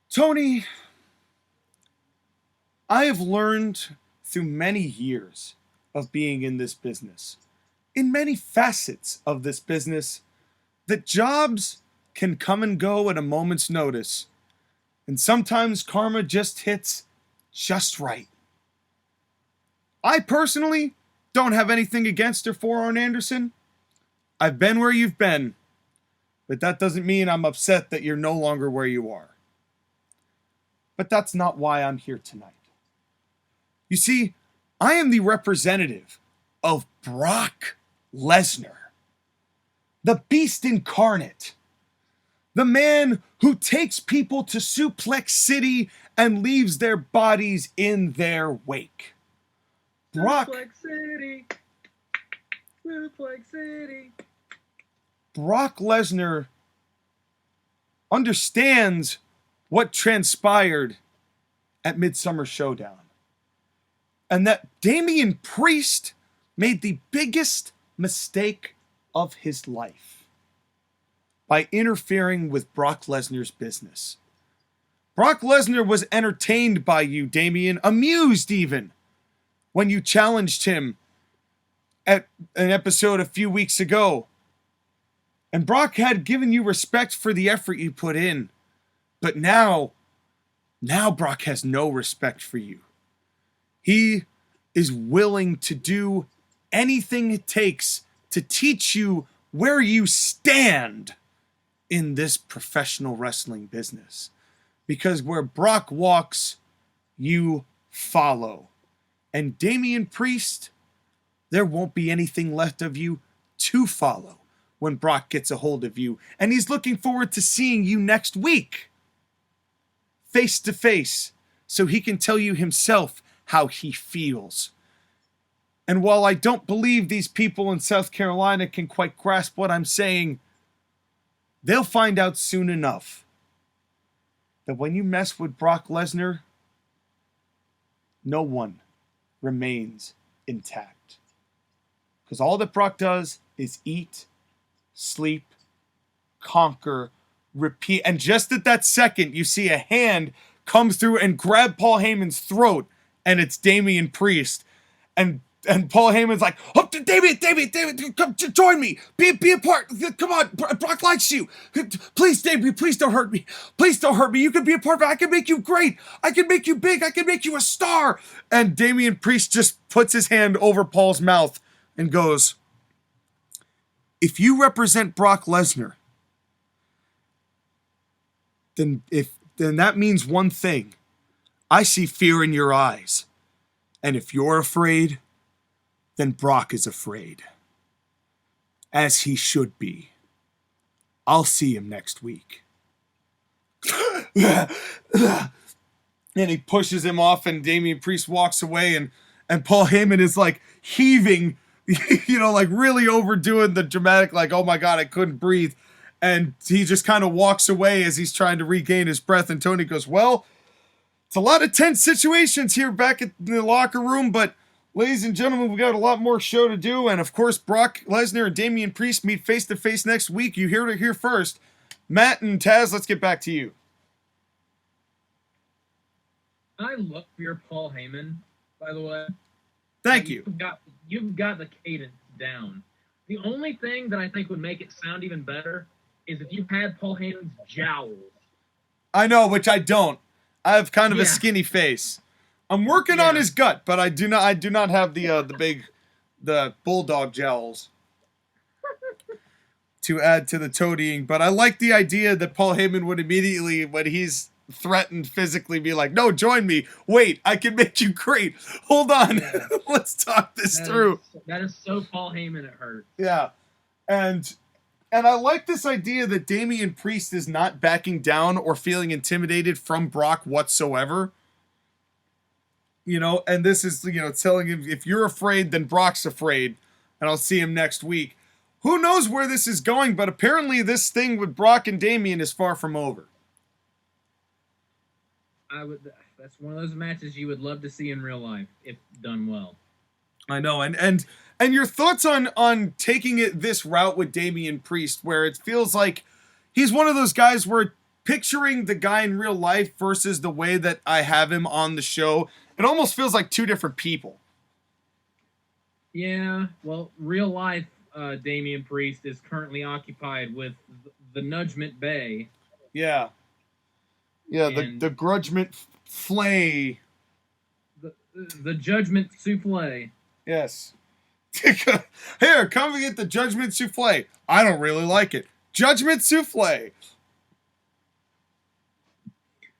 Tony, I have learned through many years of being in this business, in many facets of this business, that jobs can come and go at a moment's notice. And sometimes karma just hits just right. I personally don't have anything against or for Arn Anderson. I've been where you've been, but that doesn't mean I'm upset that you're no longer where you are. But that's not why I'm here tonight. You see, I am the representative of Brock Lesnar, the beast incarnate, the man who takes people to Suplex City and leaves their bodies in their wake. Suplex City. Suplex City. Brock Lesnar understands what transpired at Midsummer Showdown. And that Damian Priest made the biggest mistake of his life by interfering with Brock Lesnar's business. Brock Lesnar was entertained by you, Damian, amused even, when you challenged him at an episode a few weeks ago. And Brock had given you respect for the effort you put in. But now, Now Brock has no respect for you. He is willing to do anything it takes to teach you where you stand in this professional wrestling business. Because where Brock walks, you follow. And Damian Priest, there won't be anything left of you to follow when Brock gets a hold of you. And he's looking forward to seeing you next week, face to face, so he can tell you himself how he feels. And while I don't believe these people in South Carolina can quite grasp what I'm saying, they'll find out soon enough that when you mess with Brock Lesnar, no one remains intact. Because all that Brock does is eat, sleep, conquer, repeat. And just at that second, you see a hand come through and grab Paul Heyman's throat, and it's Damian Priest. And Paul Heyman's like, oh, David, come join me. Be a part. Come on, Brock likes you. Please, David, please don't hurt me. Please don't hurt me. You can be a part of it. I can make you great. I can make you big. I can make you a star. And Damian Priest just puts his hand over Paul's mouth and goes, if you represent Brock Lesnar, then that means one thing. I see fear in your eyes. And if you're afraid, then Brock is afraid. As he should be. I'll see him next week. And he pushes him off, and Damian Priest walks away, and Paul Heyman is like heaving, like really overdoing the dramatic, like, oh my God, I couldn't breathe. And he just kind of walks away as he's trying to regain his breath. And Tony goes, well, it's a lot of tense situations here back in the locker room, but ladies and gentlemen, we got a lot more show to do. And of course, Brock Lesnar and Damian Priest meet face to face next week. You hear it here first. Matt and Taz, let's get back to you. I love your Paul Heyman, by the way. Thank you. You've got the cadence down. The only thing that I think would make it sound even better is if you had Paul Heyman's jowls. I know, which I don't. I have kind of a skinny face. I'm working on his gut, but I do not have the bulldog jowls to add to the toadying. But I like the idea that Paul Heyman would immediately, when he's threatened physically, be like, no, join me. Wait, I can make you great. Hold on. Yeah. Let's talk this through. That is so Paul Heyman, it hurts. Yeah. And I like this idea that Damian Priest is not backing down or feeling intimidated from Brock whatsoever. And this is, telling him, if you're afraid, then Brock's afraid, and I'll see him next week. Who knows where this is going, but apparently this thing with Brock and Damian is far from over. That's one of those matches you would love to see in real life, if done well. I know, and your thoughts on taking it this route with Damian Priest, where it feels like he's one of those guys where picturing the guy in real life versus the way that I have him on the show, it almost feels like two different people. Yeah, well, real life Damian Priest is currently occupied with the Nudgment Bay. Yeah. Yeah, the Grudgement Flay. The Judgment Souffle. Yes. Here, come and get the Judgment Souffle. I don't really like it. Judgment Souffle.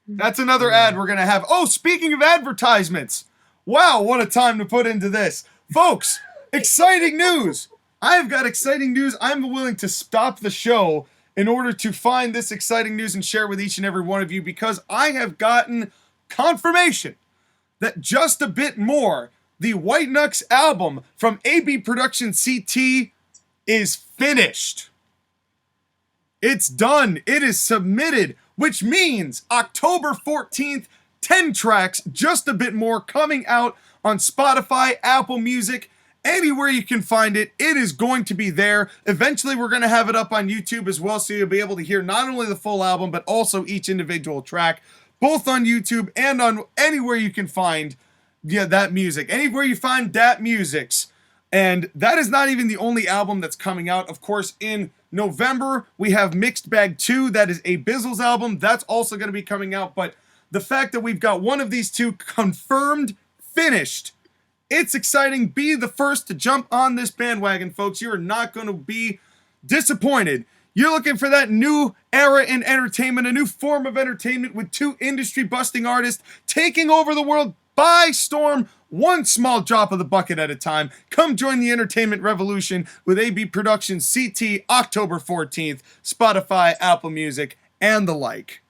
That's another ad we're going to have. Oh, speaking of advertisements. Wow, what a time to put into this. Folks, exciting news. I've got exciting news. I'm willing to stop the show in order to find this exciting news and share with each and every one of you, because I have gotten confirmation that Just a Bit More, the White Knux album from AB Production CT, is finished. It's done. It is submitted, which means October 14th, 10 tracks, Just a Bit More, coming out on Spotify, Apple Music, anywhere you can find it. It is going to be there. Eventually, we're going to have it up on YouTube as well, so you'll be able to hear not only the full album, but also each individual track, both on YouTube and on anywhere you can find that music. Anywhere you find that music's. And that is not even the only album that's coming out. Of course, in November, we have Mixed Bag 2. That is Abizzle's album. That's also going to be coming out. But the fact that we've got one of these two confirmed finished. It's exciting. Be the first to jump on this bandwagon, folks. You are not going to be disappointed. You're looking for that new era in entertainment, a new form of entertainment with two industry-busting artists taking over the world by storm, one small drop of the bucket at a time. Come join the entertainment revolution with AB Productions CT October 14th, Spotify, Apple Music, and the like.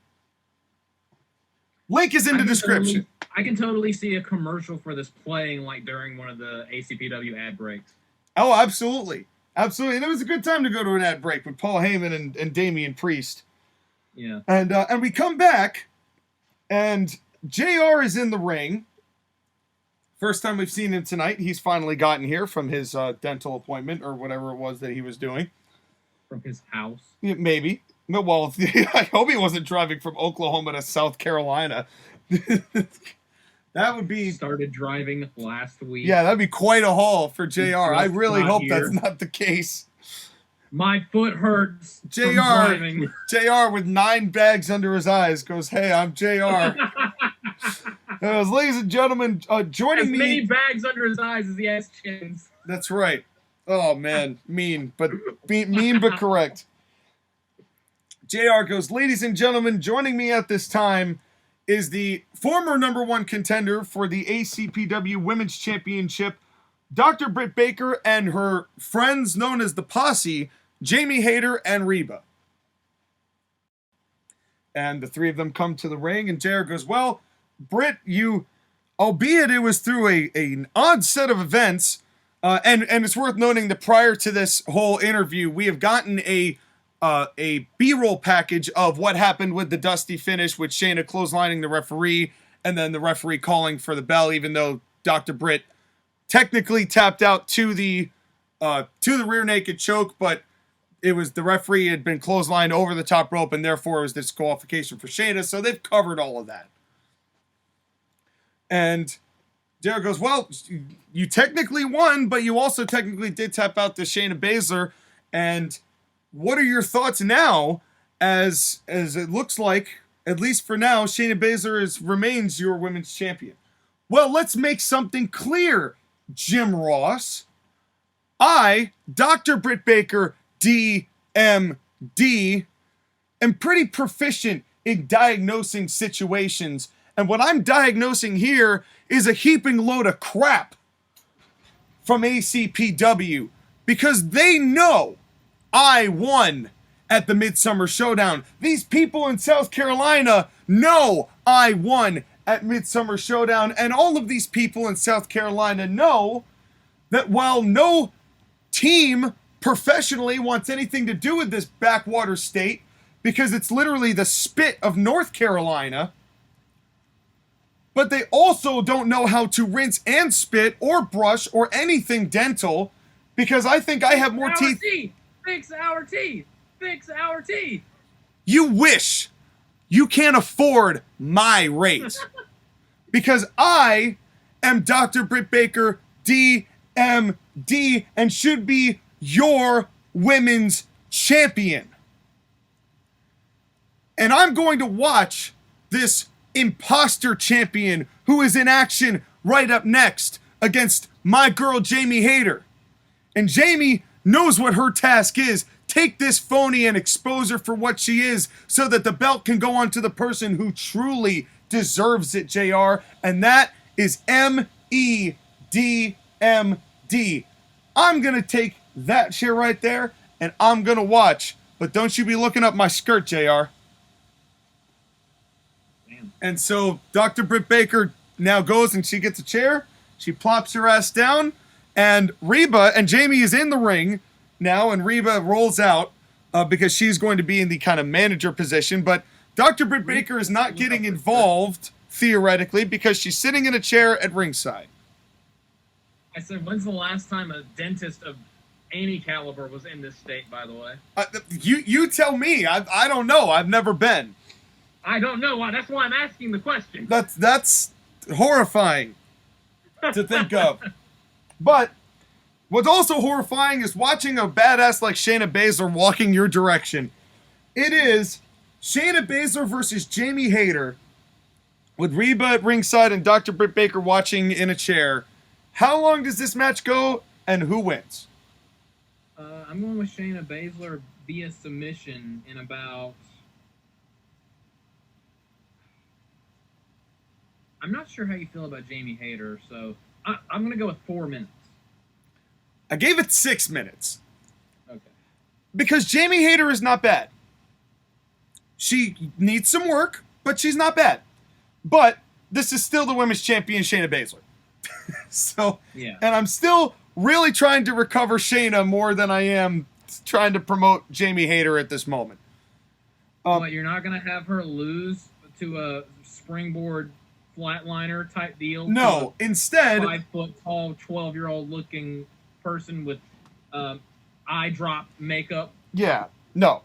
Link is in the description. I can totally see a commercial for this playing like during one of the ACPW ad breaks. Oh, absolutely. Absolutely. And it was a good time to go to an ad break with Paul Heyman and Damian Priest. Yeah. And we come back, and JR is in the ring. First time we've seen him tonight. He's finally gotten here from his dental appointment or whatever it was that he was doing. From his house. Yeah, maybe. No, well, I hope he wasn't driving from Oklahoma to South Carolina. That would be... Started driving last week. Yeah, that'd be quite a haul for JR. I really hope here. that's not the case. My foot hurts JR, from driving. JR with 9 bags under his eyes goes, hey, I'm JR. Ladies and gentlemen, joining me... As many bags under his eyes as he has chins. That's right. Oh, man. Mean but correct. JR goes, ladies and gentlemen, joining me at this time is the former #1 contender for the ACPW Women's Championship, Dr. Britt Baker, and her friends known as the Posse, Jamie Hayter and Rhea. And the three of them come to the ring, and JR goes, well, Britt, albeit it was through an odd set of events, and it's worth noting that prior to this whole interview, we have gotten a B-roll package of what happened with the Dusty finish, with Shayna clotheslining the referee, and then the referee calling for the bell, even though Dr. Britt technically tapped out to the rear naked choke, but it was the referee had been clotheslined over the top rope, and therefore it was disqualification for Shayna, so they've covered all of that. And Derek goes, well, you technically won, but you also technically did tap out to Shayna Baszler, and what are your thoughts now, as it looks like, at least for now, Shayna Baszler remains your women's champion? Well, let's make something clear, Jim Ross. I, Dr. Britt Baker, DMD, am pretty proficient in diagnosing situations, and what I'm diagnosing here is a heaping load of crap from ACPW, because they know I won at the Midsummer Showdown. These people in South Carolina know I won at Midsummer Showdown, and all of these people in South Carolina know that while no team professionally wants anything to do with this backwater state, because it's literally the spit of North Carolina, but they also don't know how to rinse and spit or brush or anything dental, because I think I have more teeth. Fix our teeth! Fix our teeth! You wish you can't afford my rate. Because I am Dr. Britt Baker, DMD, and should be your women's champion. And I'm going to watch this imposter champion who is in action right up next against my girl Jamie Hayter. And Jamie knows what her task is. Take this phony and expose her for what she is, so that the belt can go on to the person who truly deserves it, JR. And that is MEDMD. I'm going to take that shit right there, and I'm going to watch. But don't you be looking up my skirt, JR. Damn. And so Dr. Britt Baker now goes and she gets a chair. She plops her ass down. And Rhea and Jamie is in the ring now, and Rhea rolls out because she's going to be in the kind of manager position. But Dr. Britt Baker is not getting involved, theoretically, because she's sitting in a chair at ringside. I said, when's the last time a dentist of any caliber was in this state, by the way? You tell me. I don't know. I've never been. I don't know why. That's why I'm asking the question. That's horrifying to think of. But what's also horrifying is watching a badass like Shayna Baszler walking your direction. It is Shayna Baszler versus Jamie Hayter with Reba at ringside and Dr. Britt Baker watching in a chair, how long does this match go and who wins? I'm going with Shayna Baszler via submission in about... I'm not sure how you feel about Jamie Hayter, so I'm going to go with 4 minutes. I gave it 6 minutes. Okay. Because Jamie Hayter is not bad. She needs some work, but she's not bad. But this is still the women's champion, Shayna Baszler. So, yeah. And I'm still really trying to recover Shayna more than I am trying to promote Jamie Hayter at this moment. But you're not going to have her lose to a springboard flatliner type deal? No, instead... 5 foot tall, 12-year-old looking person with eye drop makeup. Yeah, no.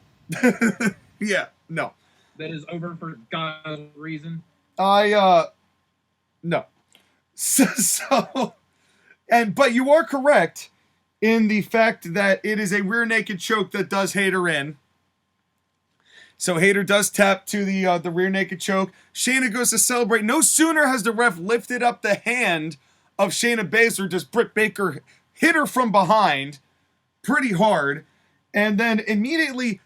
Yeah, no. That is over for God's reason. No. But you are correct in the fact that it is a rear naked choke that does Hayter in. So Hayter does tap to the rear naked choke. Shayna goes to celebrate. No sooner has the ref lifted up the hand of Shayna Baszler, does Britt Baker hit her from behind pretty hard, and then immediately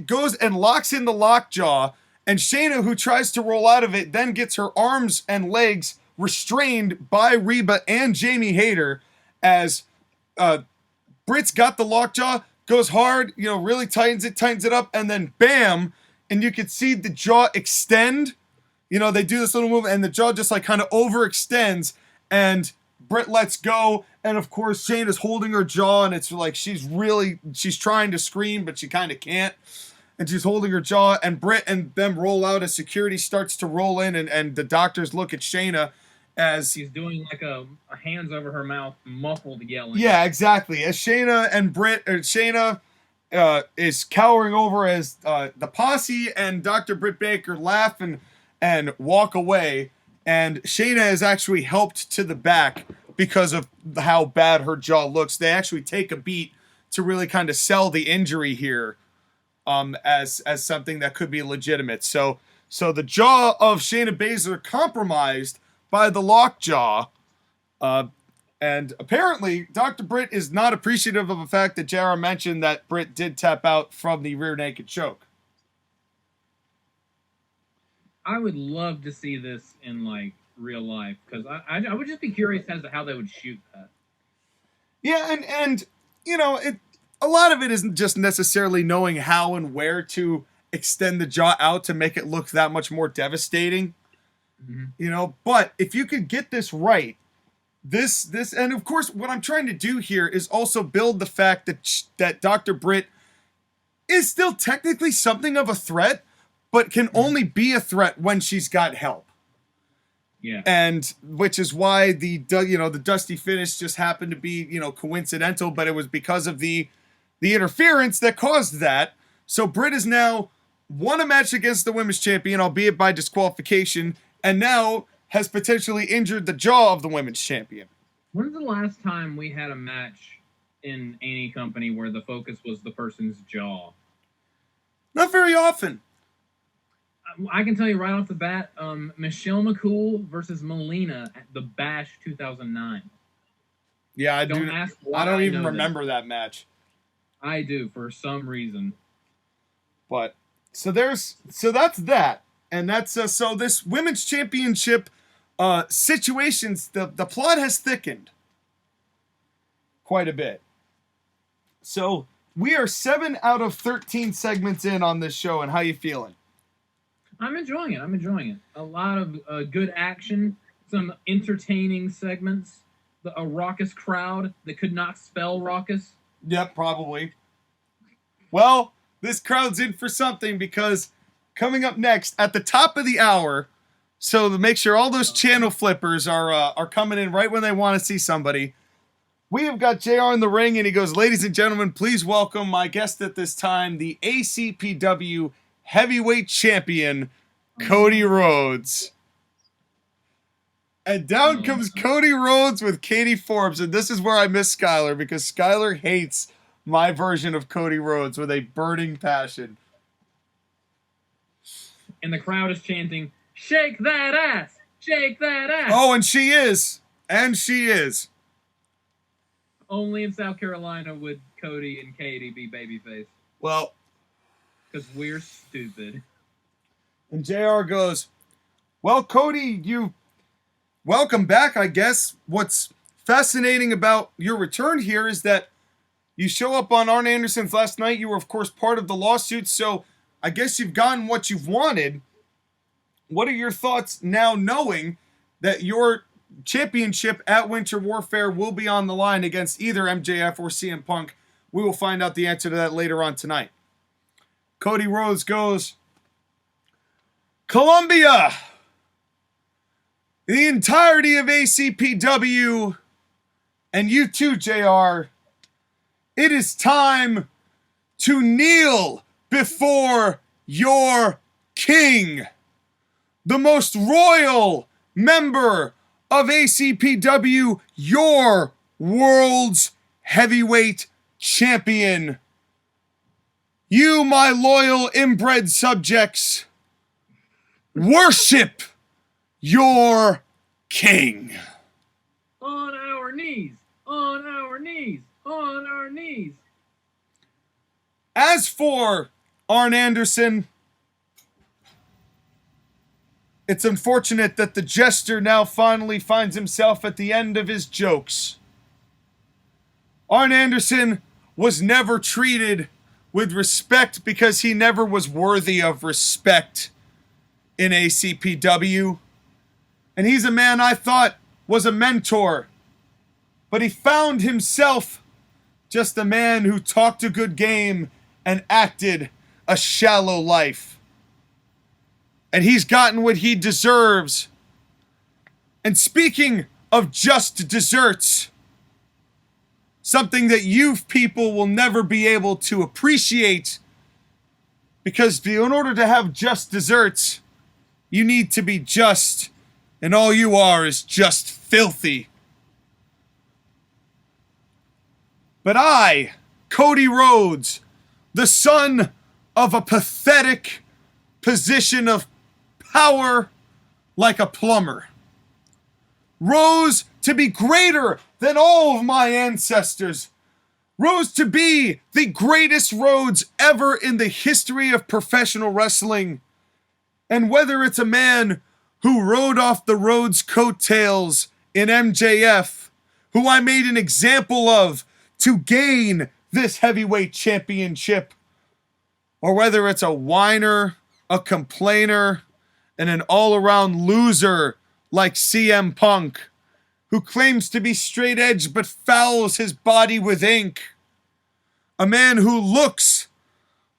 goes and locks in the lockjaw. And Shayna, who tries to roll out of it, then gets her arms and legs restrained by Reba and Jamie Hayter as Britt's got the lockjaw, goes hard, really tightens it up, and then bam, and you can see the jaw extend. They do this little move, and the jaw just like kind of overextends, and Britt lets go, and of course Shayna's holding her jaw, and it's like she's trying to scream, but she kind of can't. And she's holding her jaw, and Britt and them roll out as security starts to roll in, and the doctors look at Shayna as... She's doing like a hands over her mouth, muffled yelling. Yeah, exactly. As Shayna is cowering over as the posse and Dr. Britt Baker laugh and walk away, and Shayna is actually helped to the back because of how bad her jaw looks. They actually take a beat to really kind of sell the injury here. As something that could be legitimate. So the jaw of Shayna Baszler compromised by the lockjaw. And apparently Dr. Britt is not appreciative of the fact that JR mentioned that Britt did tap out from the rear naked choke. I would love to see this in like real life, because I would just be curious as to how they would shoot that. Yeah, and a lot of it isn't just necessarily knowing how and where to extend the jaw out to make it look that much more devastating. Mm-hmm. But if you could get this right, this, and of course, what I'm trying to do here is also build the fact that Dr. Britt is still technically something of a threat, but can only be a threat when she's got help. Yeah. And which is why the dusty finish just happened to be, coincidental, but it was because of the interference that caused that. So Britt has now won a match against the women's champion, albeit by disqualification, and now has potentially injured the jaw of the women's champion. When's the last time we had a match in any company where the focus was the person's jaw? Not very often. I can tell you right off the bat, Michelle McCool versus Melina at the Bash 2009. Yeah, I don't ask why. I don't even remember that match. I do, for some reason. But so that's that, and that's so this women's championship situations. The plot has thickened quite a bit. So we are 7 out of 13 segments in on this show, and how you feeling? I'm enjoying it. A lot of good action, some entertaining segments, a raucous crowd that could not spell raucous. Yep, probably. Well, this crowd's in for something, because coming up next at the top of the hour, so to make sure all those channel flippers are coming in right when they want to see somebody, we have got JR in the ring, and he goes, "Ladies and gentlemen, please welcome my guest at this time, the ACPW Heavyweight Champion, Cody Rhodes." And down comes Cody Rhodes with Katie Forbes, and this is where I miss Skyler, because Skyler hates my version of Cody Rhodes with a burning passion. And the crowd is chanting, Shake that ass. Shake that ass. Oh, and she is. And she is. Only in South Carolina would Cody and Katie be babyface. Well, because we're stupid. And JR goes, well, Cody, you welcome back, I guess. What's fascinating about your return here is that you show up on Arn Anderson's last night. You were, of course, part of the lawsuit, so I guess you've gotten what you've wanted. What are your thoughts now knowing that your championship at Winter Warfare will be on the line against either MJF or CM Punk? We will find out the answer to that later on tonight. Cody Rhodes goes, Columbia, the entirety of ACPW, and you too, JR, it is time to kneel before your king, the most royal member of ACPW, your world's heavyweight champion. You, my loyal inbred subjects, worship your king. On our knees, on our knees, on our knees. As for Arn Anderson, it's unfortunate that the jester now finally finds himself at the end of his jokes. Arn Anderson was never treated with respect because he never was worthy of respect in ACPW. And he's a man I thought was a mentor. But he found himself just a man who talked a good game and acted a shallow life. And he's gotten what he deserves. And speaking of just desserts, something that you people will never be able to appreciate, because in order to have just desserts, you need to be just, and all you are is just filthy. But I, Cody Rhodes, the son of a pathetic position of power like a plumber, rose to be greater than all of my ancestors, rose to be the greatest Rhodes ever in the history of professional wrestling. And whether it's a man who rode off the Rhodes coattails in MJF, who I made an example of to gain this heavyweight championship, or whether it's a whiner, a complainer, and an all-around loser like CM Punk, who claims to be straight edge but fouls his body with ink. A man who looks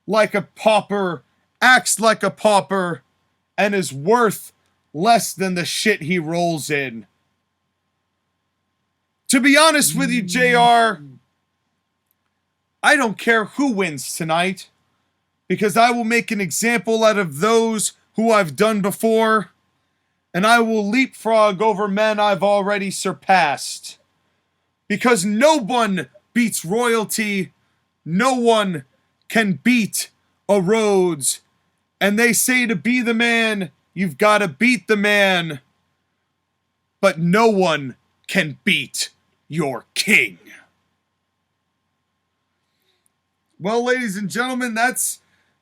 like a pauper, acts like a pauper, and is worth less than the shit he rolls in. To be honest with you, JR, I don't care who wins tonight, because I will make an example out of those who I've done before, and I will leapfrog over men I've already surpassed. Because no one beats royalty, no one can beat a Rhodes. And they say to be the man, you've got to beat the man. But no one can beat your king. Well, ladies and gentlemen,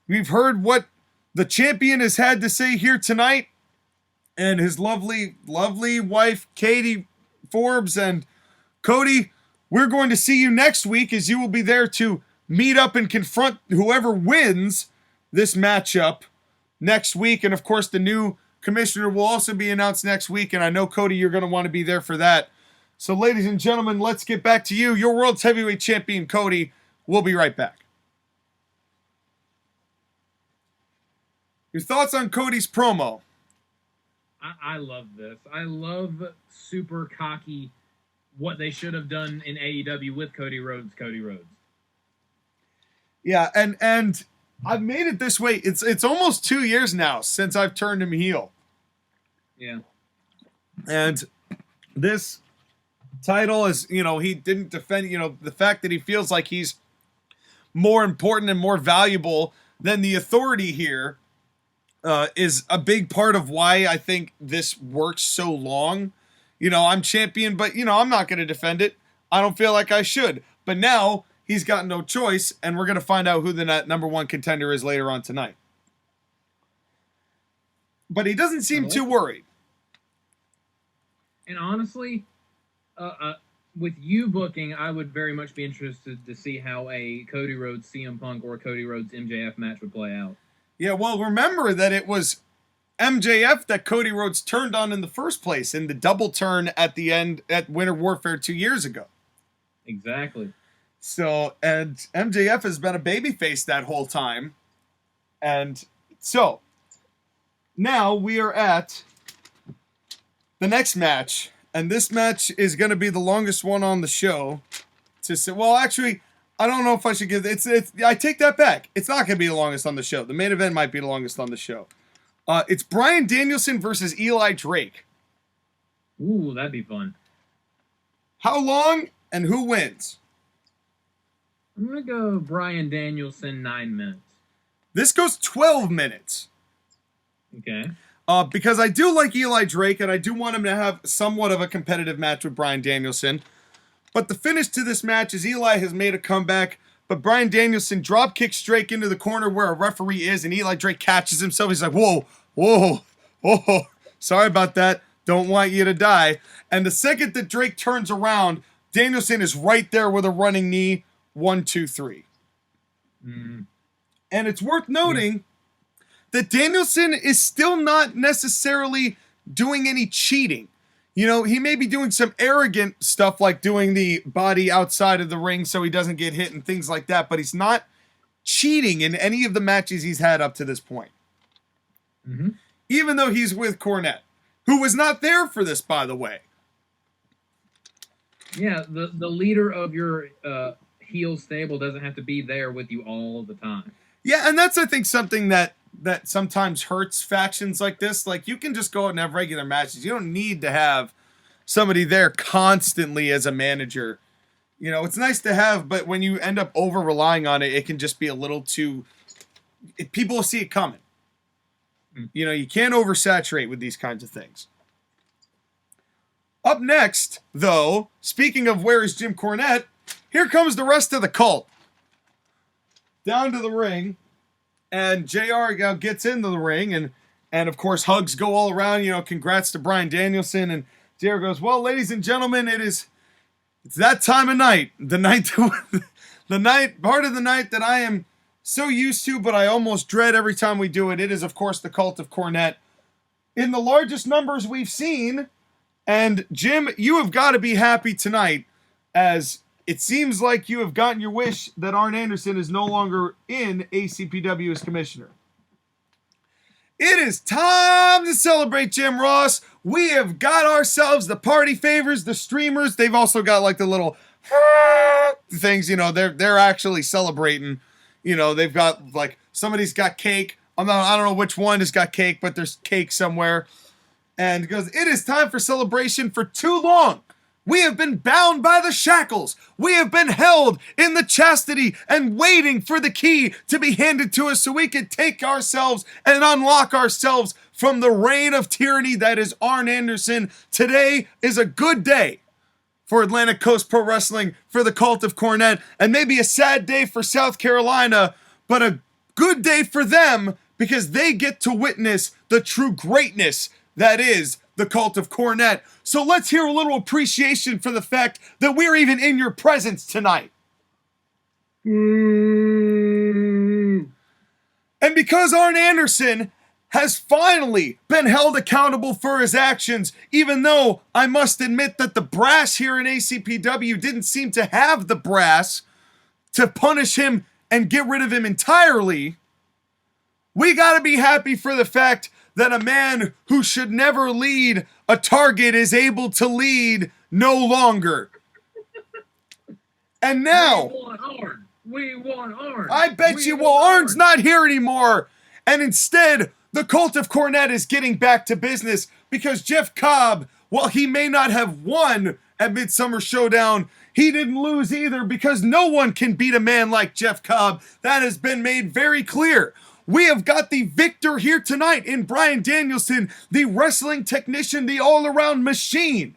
we've heard what the champion has had to say here tonight. And his lovely, lovely wife, Katie Forbes. And Cody, we're going to see you next week, as you will be there to meet up and confront whoever wins this matchup next week. And of course, the new commissioner will also be announced next week. And I know, Cody, you're going to want to be there for that. So, ladies and gentlemen, let's get back to you. Your world's heavyweight champion, Cody. We'll be right back. Your thoughts on Cody's promo? I love this. I love super cocky what they should have done in AEW with Cody Rhodes. Yeah, and I've made it this way. It's almost 2 years now since I've turned him heel. Yeah. And this title is, he didn't defend, the fact that he feels like he's more important and more valuable than the authority here. is a big part of why I think this works so long. You know, I'm champion, but, you know, I'm not going to defend it. I don't feel like I should. But now he's got no choice, and we're going to find out who the number one contender is later on tonight. But he doesn't seem too worried. And honestly, with you booking, I would very much be interested to see how a Cody Rhodes CM Punk or Cody Rhodes MJF match would play out. Yeah, well, remember that it was MJF that Cody Rhodes turned on in the first place in the double turn at the end at Winter Warfare 2 years ago. Exactly. So, and MJF has been a babyface that whole time. And so, now we are at the next match. And this match is going to be the longest one on the show. Well, actually, I don't know if I should give it. I take that back. It's not going to be the longest on the show. The main event might be the longest on the show. It's Bryan Danielson versus Eli Drake. Ooh, that'd be fun. How long and who wins? I'm going to go Bryan Danielson 9 minutes. This goes 12 minutes. Okay. Because I do like Eli Drake, and I do want him to have somewhat of a competitive match with Bryan Danielson. But the finish to this match is Eli has made a comeback, but Bryan Danielson drop kicks Drake into the corner where a referee is, and Eli Drake catches himself. He's like, whoa, whoa, whoa, sorry about that. Don't want you to die. And the second that Drake turns around, Danielson is right there with a running knee. 1, 2, 3. Mm. And it's worth noting that Danielson is still not necessarily doing any cheating. You know, he may be doing some arrogant stuff like doing the body outside of the ring so he doesn't get hit and things like that, but he's not cheating in any of the matches he's had up to this point. Mm-hmm. Even though he's with Cornette, who was not there for this, by the way. Yeah, the leader of your heel stable doesn't have to be there with you all the time. Yeah, and that's, I think, something that sometimes hurts factions like this. Like, you can just go out and have regular matches. You don't need to have somebody there constantly as a manager. You know, it's nice to have, but when you end up over-relying on it, it can just be a little too... people will see it coming. You know, you can't oversaturate with these kinds of things. Up next, though, speaking of where is Jim Cornette, here comes the rest of the cult. Down to the ring, and JR gets into the ring, and of course hugs go all around. You know, congrats to Bryan Danielson, and JR goes, well, ladies and gentlemen, it's that time of night, part of the night that I am so used to, but I almost dread every time we do it. It is, of course, the Cult of Cornette in the largest numbers we've seen. And Jim, you have got to be happy tonight, as it seems like you have gotten your wish that Arn Anderson is no longer in ACPW as commissioner. It is time to celebrate, Jim Ross. We have got ourselves the party favors, the streamers. They've also got like the little things, you know, they're actually celebrating. You know, they've got like, somebody's got cake. I don't know which one has got cake, but there's cake somewhere. And it goes, it is time for celebration. For too long, we have been bound by the shackles. We have been held in the chastity and waiting for the key to be handed to us so we can take ourselves and unlock ourselves from the reign of tyranny that is Arn Anderson. Today is a good day for Atlantic Coast Pro Wrestling, for the Cult of Cornette, and maybe a sad day for South Carolina, but a good day for them because they get to witness the true greatness that is the Cult of Cornette. So let's hear a little appreciation for the fact that we're even in your presence tonight. And because Arn Anderson has finally been held accountable for his actions, even though I must admit that the brass here in ACPW didn't seem to have the brass to punish him and get rid of him entirely, we gotta be happy for the fact that a man who should never lead a target is able to lead no longer. And now, we want Arn. I bet you, well, Arn's not here anymore. And instead, the Cult of Cornette is getting back to business because Jeff Cobb, while he may not have won at Midsummer Showdown, he didn't lose either because no one can beat a man like Jeff Cobb. That has been made very clear. we have got the victor here tonight in Bryan Danielson, the wrestling technician, the all-around machine,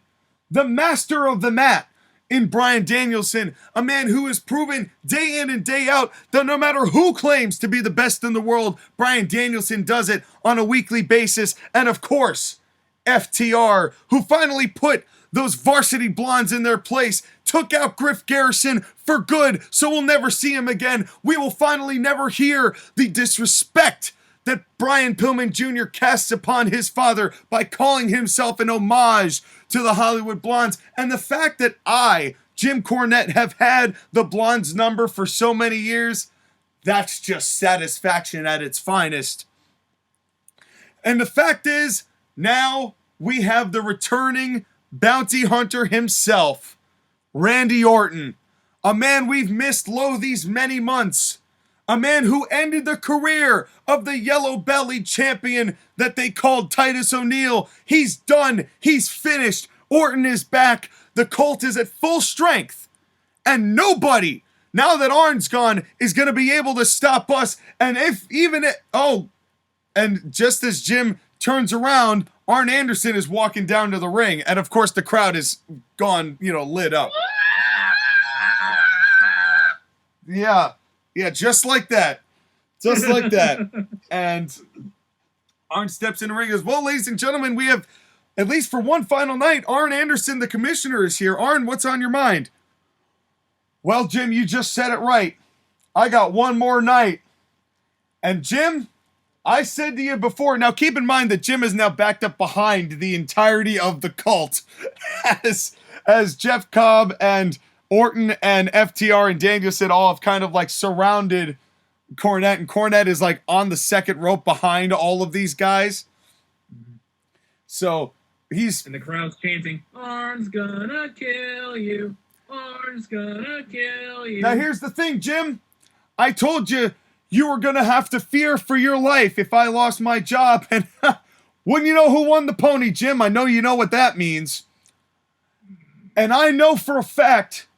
the master of the mat in Bryan Danielson, a man who has proven day in and day out that no matter who claims to be the best in the world, Bryan Danielson does it on a weekly basis. And of course, FTR, who finally put those varsity blondes in their place, took out Griff Garrison for good, so we'll never see him again. We will finally never hear the disrespect that Brian Pillman Jr. casts upon his father by calling himself an homage to the Hollywood Blondes. And the fact that I, Jim Cornette, have had the Blondes number for so many years, that's just satisfaction at its finest. And the fact is, now we have the returning bounty hunter himself, Randy Orton, a man we've missed these many months, a man who ended the career of the yellow-bellied champion that they called Titus O'Neil. He's done. He's finished. Orton is back. The cult is at full strength. And nobody, now that Arn's gone, is going to be able to stop us. And and just as Jim turns around, Arn Anderson is walking down to the ring. And of course, the crowd is gone, lit up. Yeah, just like that. Just like that. And Arn steps in the ring and goes, well, ladies and gentlemen, we have, at least for one final night, Arn Anderson, the commissioner, is here. Arn, what's on your mind? Well, Jim, you just said it right. I got one more night. And Jim, I said to you before, now keep in mind that Jim is now backed up behind the entirety of the cult as Jeff Cobb and Orton and FTR and Danielson all have kind of like surrounded Cornette, and Cornette is like on the second rope behind all of these guys. So and the crowd's chanting, Arn's gonna kill you. Arn's gonna kill you. Now here's the thing, Jim. I told you were gonna have to fear for your life if I lost my job, and wouldn't you know who won the pony, Jim? I know you know what that means. And I know for a fact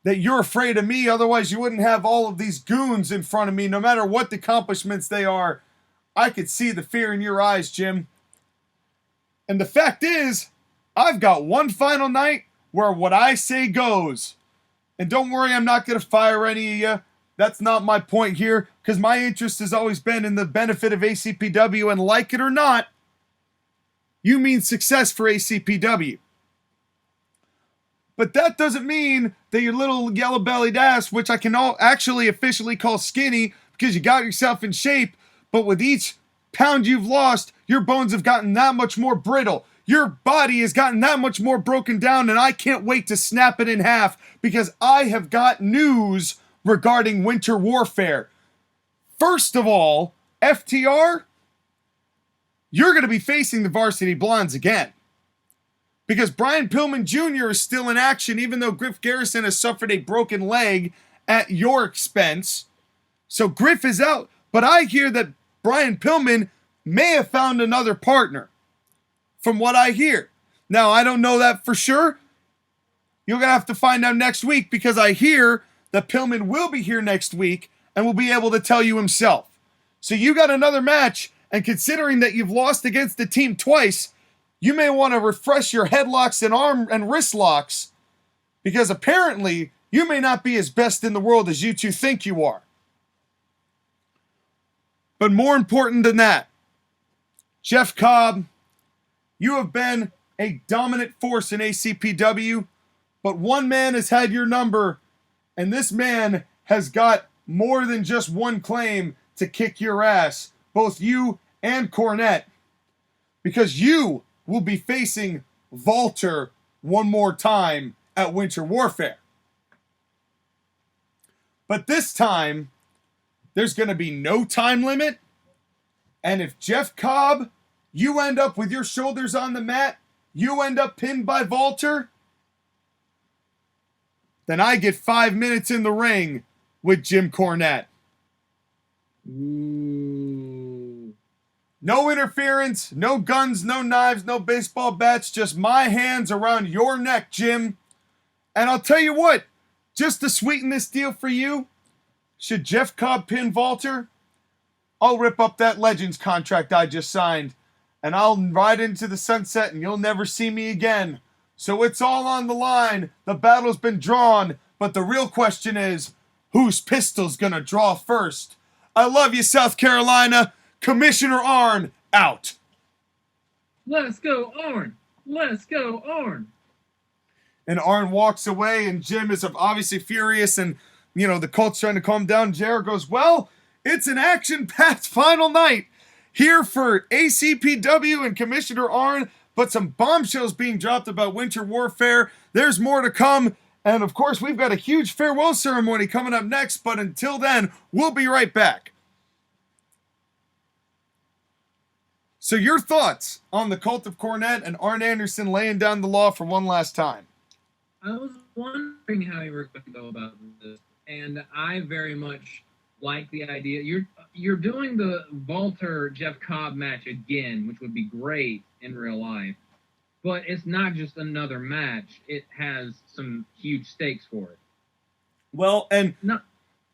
that you're afraid of me, otherwise you wouldn't have all of these goons in front of me, no matter what the accomplishments they are. I could see the fear in your eyes, Jim. And the fact is, I've got one final night where what I say goes. And don't worry, I'm not going to fire any of you. That's not my point here, because my interest has always been in the benefit of ACPW, and like it or not, you mean success for ACPW. But that doesn't mean that your little yellow-bellied ass, which I can actually officially call skinny because you got yourself in shape, but with each pound you've lost, your bones have gotten that much more brittle. Your body has gotten that much more broken down, and I can't wait to snap it in half because I have got news regarding Winter Warfare. First of all, FTR, you're going to be facing the Varsity Blondes again. Because Brian Pillman Jr. is still in action, even though Griff Garrison has suffered a broken leg at your expense. So Griff is out. But I hear that Brian Pillman may have found another partner, from what I hear. Now, I don't know that for sure. You're going to have to find out next week, because I hear that Pillman will be here next week and will be able to tell you himself. So you got another match, and considering that you've lost against the team twice, you may want to refresh your headlocks and arm and wrist locks, because apparently you may not be as best in the world as you two think you are. But more important than that, Jeff Cobb, you have been a dominant force in ACPW, but one man has had your number, and this man has got more than just one claim to kick your ass, both you and Cornette, because you will be facing Walter one more time at Winter Warfare. But this time, there's going to be no time limit, and if Jeff Cobb, you end up with your shoulders on the mat, you end up pinned by Walter, then I get 5 minutes in the ring with Jim Cornette. Ooh. No interference, no guns, no knives, no baseball bats, just my hands around your neck, Jim. And I'll tell you what, just to sweeten this deal for you, should Jeff Cobb pin Walter, I'll rip up that Legends contract I just signed, and I'll ride into the sunset and you'll never see me again. So it's all on the line. The battle's been drawn, but the real question is, whose pistol's gonna draw first? I love you, South Carolina. Commissioner Arn, out. Let's go, Arn. Let's go, Arn. And Arn walks away, and Jim is obviously furious, and, the Colt's trying to calm down. JR goes, well, it's an action-packed final night here for ACPW and Commissioner Arn, but some bombshells being dropped about Winter Warfare. There's more to come, and of course, we've got a huge farewell ceremony coming up next, but until then, we'll be right back. So your thoughts on the Cult of Cornette and Arn Anderson laying down the law for one last time? I was wondering how you were going to go about this, and I very much like the idea. You're doing the Walter Jeff Cobb match again, which would be great in real life, but it's not just another match. It has some huge stakes for it. Well, and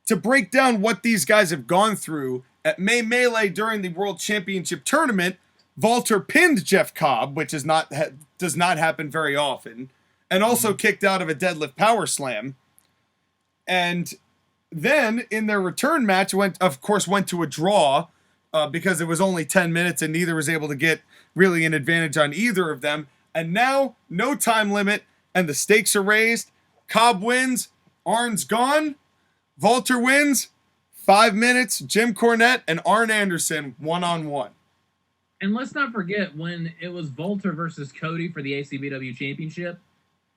to break down what these guys have gone through, at May Melee during the World Championship Tournament, Walter pinned Jeff Cobb, which does not happen very often, and also kicked out of a deadlift power slam. And then in their return match went to a draw because it was only 10 minutes and neither was able to get really an advantage on either of them. And now no time limit and the stakes are raised. Cobb wins, Arn's gone, Walter wins, 5 minutes, Jim Cornette and Arn Anderson one-on-one. And let's not forget when it was Walter versus Cody for the ACPW Championship,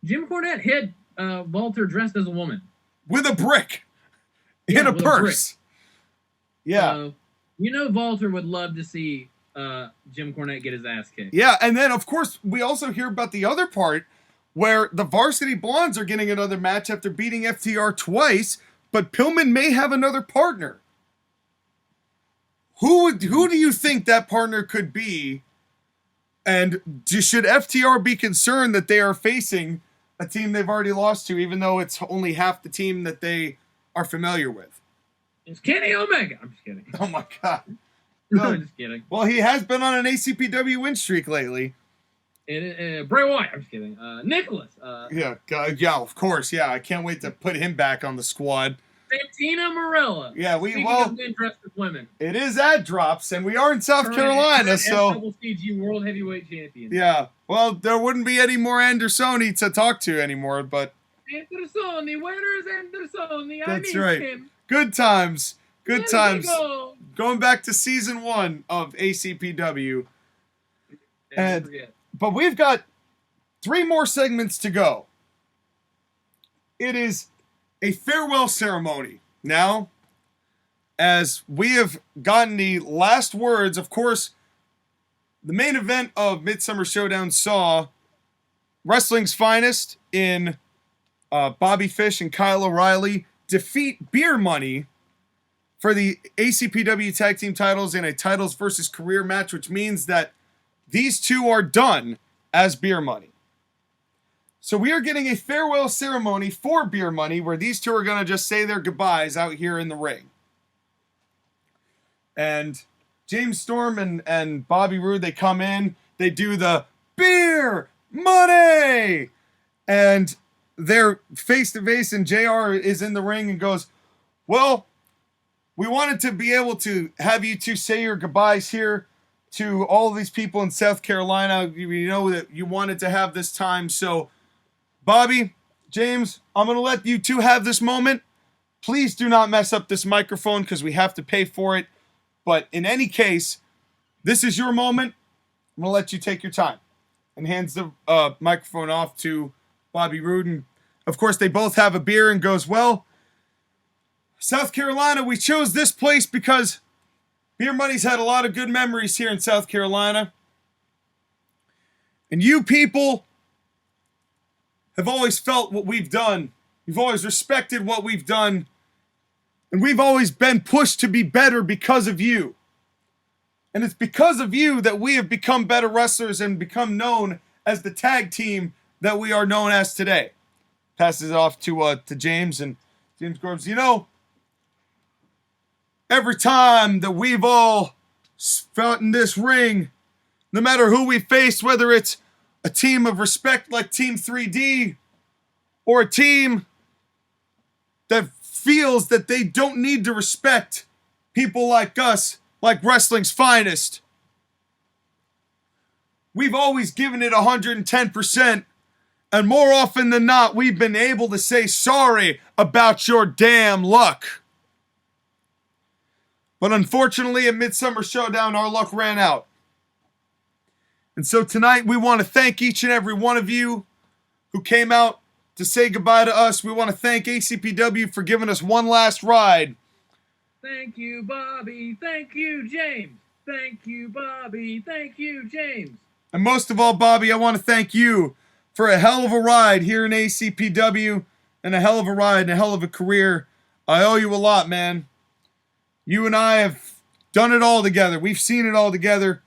Jim Cornette hit Walter dressed as a woman. With a brick. In a purse. Yeah. Walter would love to see Jim Cornette get his ass kicked. Yeah, and then, of course, we also hear about the other part where the Varsity Blondes are getting another match after beating FTR twice, but Pillman may have another partner. Who do you think that partner could be? And should FTR be concerned that they are facing a team they've already lost to, even though it's only half the team that they are familiar with? It's Kenny Omega. I'm just kidding. Oh my God. No, I'm just kidding. Well, he has been on an ACPW win streak lately. Bray Wyatt. I'm just kidding. Nicholas. Yeah, of course. Yeah, I can't wait to put him back on the squad. Santina Morella. Yeah, men dressed as women. It is ad drops, and we are in South Carolina, so SWCG World Heavyweight Champion. Yeah, well, there wouldn't be any more Andersoni to talk to anymore, but Andersoni, where is Andersoni? That's right. Him. Good times. Good times. Going back to season 1 of ACPW. But we've got 3 more segments to go. It is a farewell ceremony. Now, as we have gotten the last words, of course, the main event of Midsummer Showdown saw wrestling's finest in Bobby Fish and Kyle O'Reilly defeat Beer Money for the ACPW Tag Team titles in a titles versus career match, which means that these two are done as Beer Money. So we are getting a farewell ceremony for Beer Money where these two are going to just say their goodbyes out here in the ring. And James Storm and Bobby Roode, they come in, they do the Beer Money! And they're face-to-face, and JR is in the ring and goes, well, we wanted to be able to have you two say your goodbyes here to all of these people in South Carolina. We know that you wanted to have this time, so Bobby, James, I'm going to let you two have this moment. Please do not mess up this microphone because we have to pay for it. But in any case, this is your moment. I'm going to let you take your time. And hands the microphone off to Bobby Roode. And of course, they both have a beer and goes, well, South Carolina, we chose this place because Beer Money's had a lot of good memories here in South Carolina. And you people have always felt what we've done. You've always respected what we've done. And we've always been pushed to be better because of you. And it's because of you that we have become better wrestlers and become known as the tag team that we are known as today. Passes it off to James, and James Groves, every time that we've all fought in this ring, no matter who we face, whether it's a team of respect like Team 3D or a team that feels that they don't need to respect people like us, like wrestling's finest. We've always given it 110%, and more often than not, we've been able to say sorry about your damn luck. But unfortunately, at Midsummer Showdown, our luck ran out. And so tonight, we want to thank each and every one of you who came out to say goodbye to us. We want to thank ACPW for giving us one last ride. Thank you, Bobby. Thank you, James. Thank you, Bobby. Thank you, James. And most of all, Bobby, I want to thank you for a hell of a ride here in ACPW and a hell of a ride and a hell of a career. I owe you a lot, man. You and I have done it all together. We've seen it all together.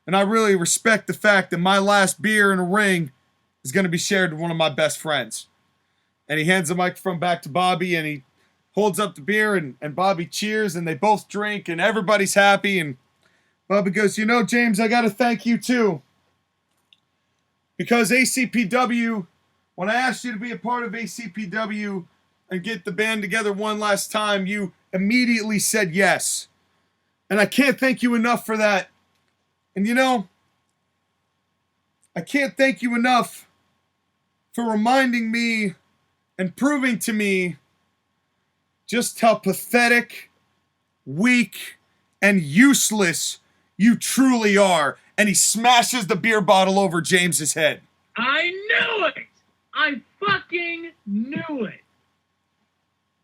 And I really respect the fact that my last beer in a ring is going to be shared with one of my best friends. And he hands the microphone back to Bobby, and he holds up the beer, and Bobby cheers, and they both drink, and everybody's happy. And Bobby goes, you know, James, I got to thank you too. Because ACPW, when I asked you to be a part of ACPW and get the band together one last time, you immediately said yes. And I can't thank you enough for that. And you know, I can't thank you enough for reminding me and proving to me just how pathetic, weak, and useless you truly are. And he smashes the beer bottle over James's head. I knew it! I fucking knew it!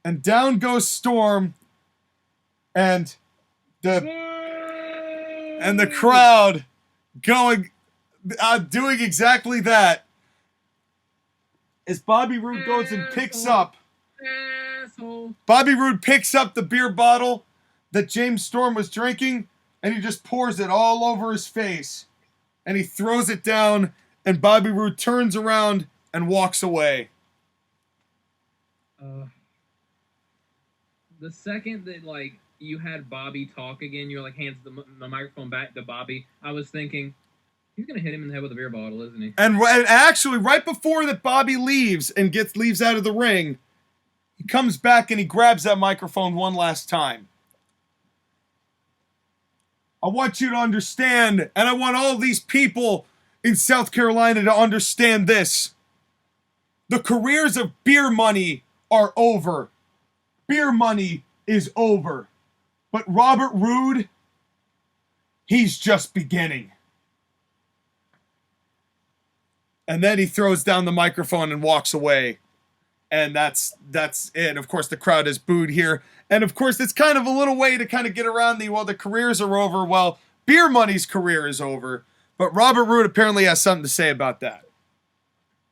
And down goes Storm, and the crowd going, doing exactly that. As Bobby Roode goes and picks up, Bobby Roode picks up the beer bottle that James Storm was drinking, and he just pours it all over his face. And he throws it down, and Bobby Roode turns around and walks away. The second that, like, you had Bobby talk again, you were like, hands the microphone back to Bobby, I was thinking, he's going to hit him in the head with a beer bottle, isn't he? And actually, right before that Bobby leaves and leaves out of the ring, he comes back and he grabs that microphone one last time. I want you to understand, and I want all these people in South Carolina to understand this. The careers of Beer Money are over. Beer Money is over. But Robert Roode, he's just beginning. And then he throws down the microphone and walks away. And that's it. Of course, the crowd is booed here. And of course, it's kind of a little way to kind of get around the careers are over. Well, Beer Money's career is over. But Robert Roode apparently has something to say about that.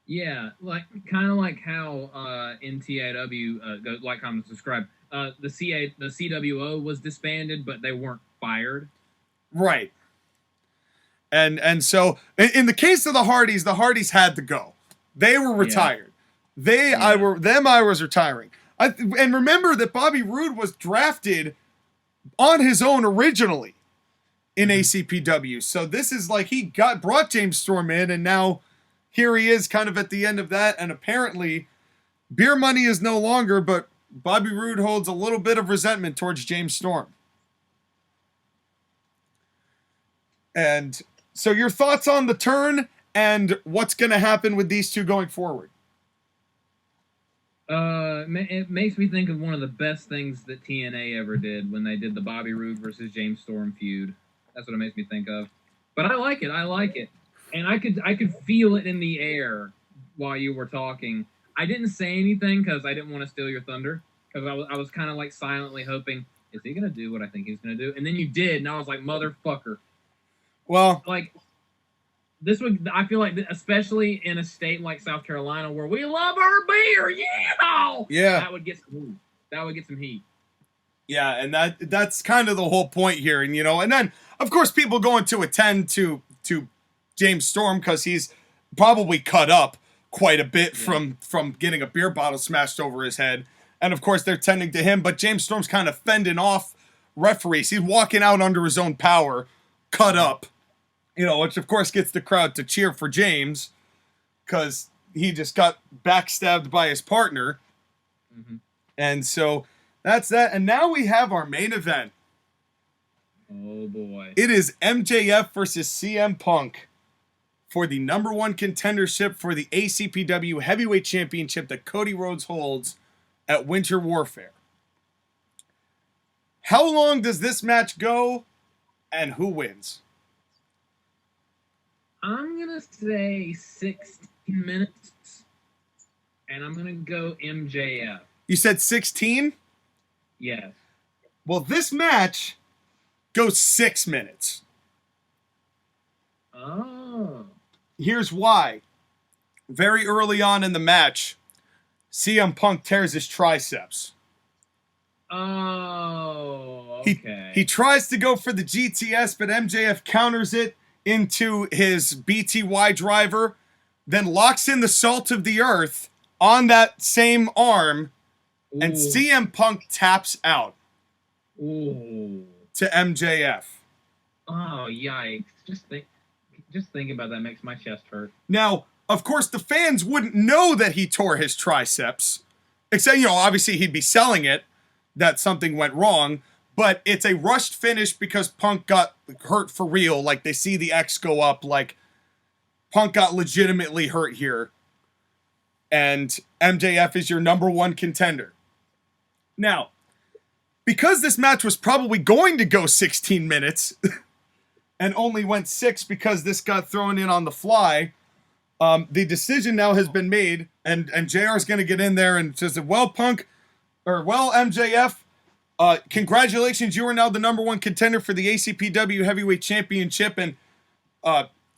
Yeah, like kind of like how in TAW, like I'm described, the CWO was disbanded, but they weren't fired. Right. And so in the case of the Hardys had to go. They were retired. I was retiring. And remember that Bobby Roode was drafted on his own originally in ACPW. So this is like he brought James Storm in, and now here he is kind of at the end of that. And apparently Beer Money is no longer, but Bobby Roode holds a little bit of resentment towards James Storm. And so your thoughts on the turn and what's going to happen with these two going forward? It makes me think of one of the best things that TNA ever did when they did the Bobby Roode versus James Storm feud. That's what it makes me think of. But I like it. And I could feel it in the air while you were talking. I didn't say anything because I didn't want to steal your thunder. Because I was kind of like silently hoping, is he going to do what I think he's going to do? And then you did, and I was like, motherfucker. Well, like, this would, I feel like, especially in a state like South Carolina where we love our beer, yeah, that would get some heat. Yeah, and that's kind of the whole point here. And and then of course people going to attend to James Storm because he's probably cut up quite a bit from getting a beer bottle smashed over his head. And of course they're tending to him, but James Storm's kind of fending off referees. He's walking out under his own power, cut up, you know, which of course gets the crowd to cheer for James because he just got backstabbed by his partner. Mm-hmm. And so that's that. And now we have our main event. Oh boy. It is MJF versus CM Punk for the #1 contendership for the ACPW Heavyweight Championship that Cody Rhodes holds at Winter Warfare. How long does this match go, and who wins? I'm going to say 16 minutes, and I'm going to go MJF. You said 16? Yes. Well, this match goes 6 minutes. Oh. Here's why. Very early on in the match, CM Punk tears his triceps. Oh, okay. He tries to go for the GTS, but MJF counters it into his BTY driver, then locks in the Salt of the Earth on that same arm, and CM Punk taps out Ooh. to MJF. Oh, yikes. Just thinking about that makes my chest hurt. Now, of course, the fans wouldn't know that he tore his triceps, except, you know, obviously he'd be selling it that something went wrong, but it's a rushed finish because Punk got hurt for real. Like, they see the X go up, like, Punk got legitimately hurt here. And MJF is your #1 contender. Now, because this match was probably going to go 16 minutes, and only went 6 because this got thrown in on the fly, the decision now has been made, and JR is going to get in there and says, well, MJF, congratulations, you are now the #1 contender for the ACPW Heavyweight Championship, and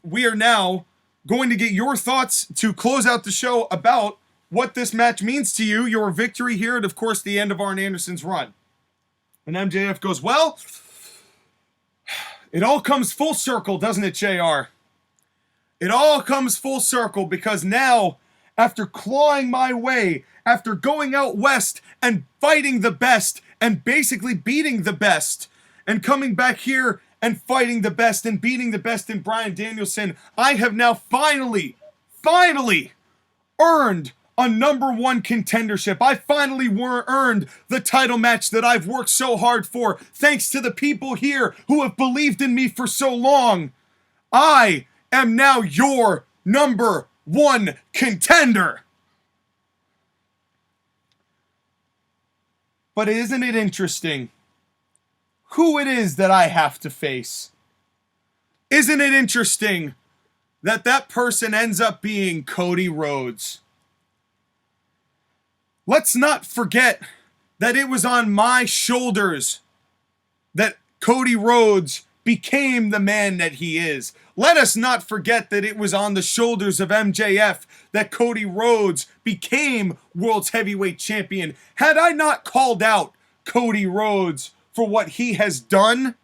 we are now going to get your thoughts to close out the show about what this match means to you, your victory here, and of course the end of Arn Anderson's run. And MJF goes, well, it all comes full circle, doesn't it, JR? It all comes full circle because now, after clawing my way, after going out west and fighting the best and basically beating the best and coming back here and fighting the best and beating the best in Bryan Danielson, I have now finally earned a #1 contendership. I finally earned the title match that I've worked so hard for, thanks to the people here who have believed in me for so long. I am now your #1 contender. But isn't it interesting who it is that I have to face? Isn't it interesting that that person ends up being Cody Rhodes? Let's not forget that it was on my shoulders that Cody Rhodes became the man that he is. Let us not forget that it was on the shoulders of MJF that Cody Rhodes became World's Heavyweight Champion. Had I not called out Cody Rhodes for what he has done,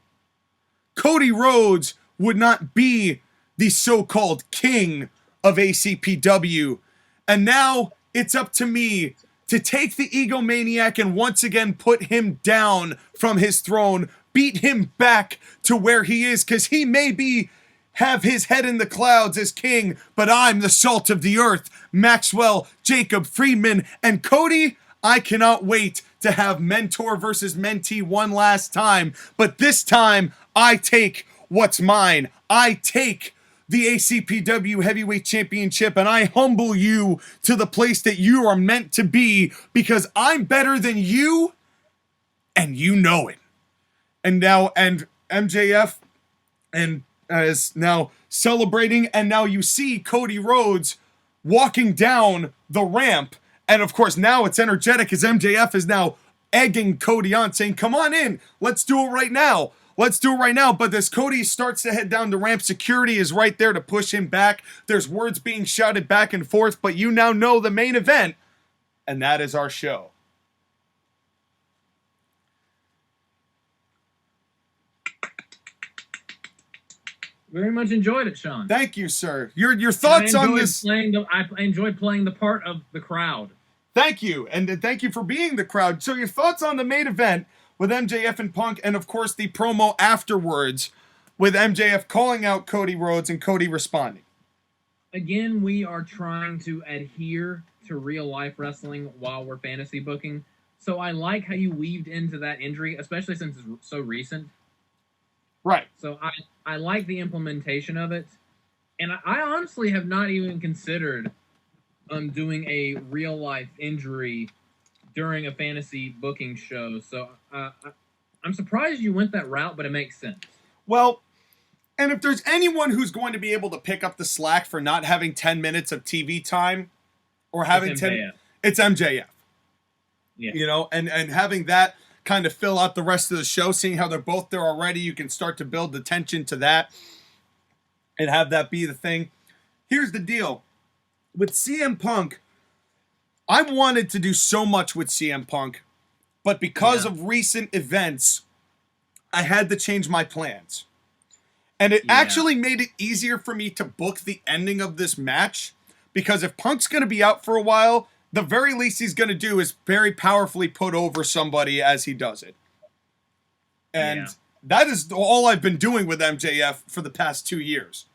Cody Rhodes would not be the so-called king of ACPW. And now it's up to me to take the egomaniac and once again put him down from his throne, beat him back to where he is, because he may have his head in the clouds as king, but I'm the salt of the earth, Maxwell, Jacob Friedman, and Cody, I cannot wait to have mentor versus mentee one last time, but this time I take what's mine. I take the ACPW Heavyweight Championship, and I humble you to the place that you are meant to be, because I'm better than you, and you know it. And MJF is now celebrating, and now you see Cody Rhodes walking down the ramp, and of course now it's energetic as MJF is now egging Cody on, saying, come on in, let's do it right now. Let's do it right now. But as Cody starts to head down the ramp, security is right there to push him back. There's words being shouted back and forth, but you now know the main event, and that is our show. Very much enjoyed it, Sean. Thank you, sir. Your thoughts on this? I enjoyed playing the part of the crowd. Thank you, and thank you for being the crowd. So your thoughts on the main event? with MJF and Punk, and of course the promo afterwards with MJF calling out Cody Rhodes and Cody responding. Again, we are trying to adhere to real life wrestling while we're fantasy booking. So I like how you weaved into that injury, especially since it's so recent. Right. So I like the implementation of it. And I honestly have not even considered doing a real life injury during a fantasy booking show. So I'm surprised you went that route, but it makes sense. Well, and if there's anyone who's going to be able to pick up the slack for not having 10 minutes of TV time or having It's 10, MJF. it's MJF. Yeah. You know, and having that kind of fill out the rest of the show, seeing how they're both there already, you can start to build the tension to that and have that be the thing. Here's the deal. With CM Punk, I wanted to do so much with CM Punk, but because of recent events, I had to change my plans. And it actually made it easier for me to book the ending of this match, because if Punk's going to be out for a while, the very least he's going to do is very powerfully put over somebody as he does it. And that is all I've been doing with MJF for the past 2 years.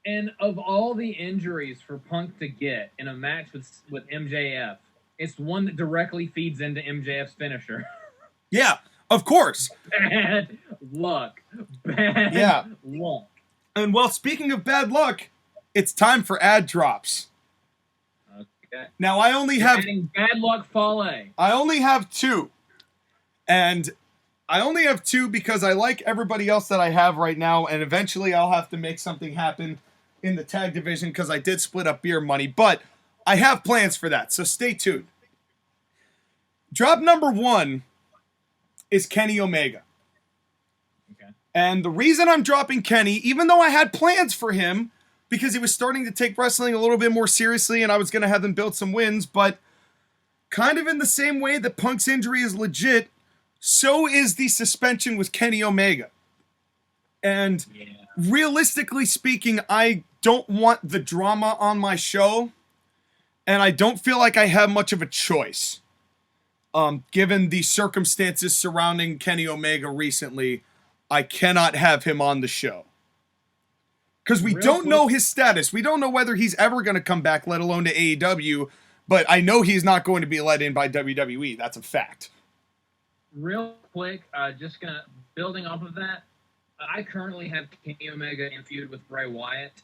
And of all the injuries for Punk to get in a match with MJF, it's one that directly feeds into MJF's finisher. Yeah, of course. Bad luck. Bad luck. And well, speaking of bad luck, it's time for ad drops. Okay. Now I only have bad luck Fale. I only have 2. And I only have 2 because I like everybody else that I have right now, and eventually I'll have to make something happen in the tag division because I did split up beer money, but I have plans for that, so stay tuned. Drop number 1 is Kenny Omega. Okay. And the reason I'm dropping Kenny, even though I had plans for him, because he was starting to take wrestling a little bit more seriously and I was going to have him build some wins, but kind of in the same way that Punk's injury is legit, so is the suspension with Kenny Omega. And realistically speaking, I don't want the drama on my show, and I don't feel like I have much of a choice. Given the circumstances surrounding Kenny Omega recently, I cannot have him on the show. Because we don't know his status. We don't know whether he's ever going to come back, let alone to AEW, but I know he's not going to be let in by WWE. That's a fact. Real quick, just gonna building off of that, I currently have Kenny Omega in feud with Bray Wyatt.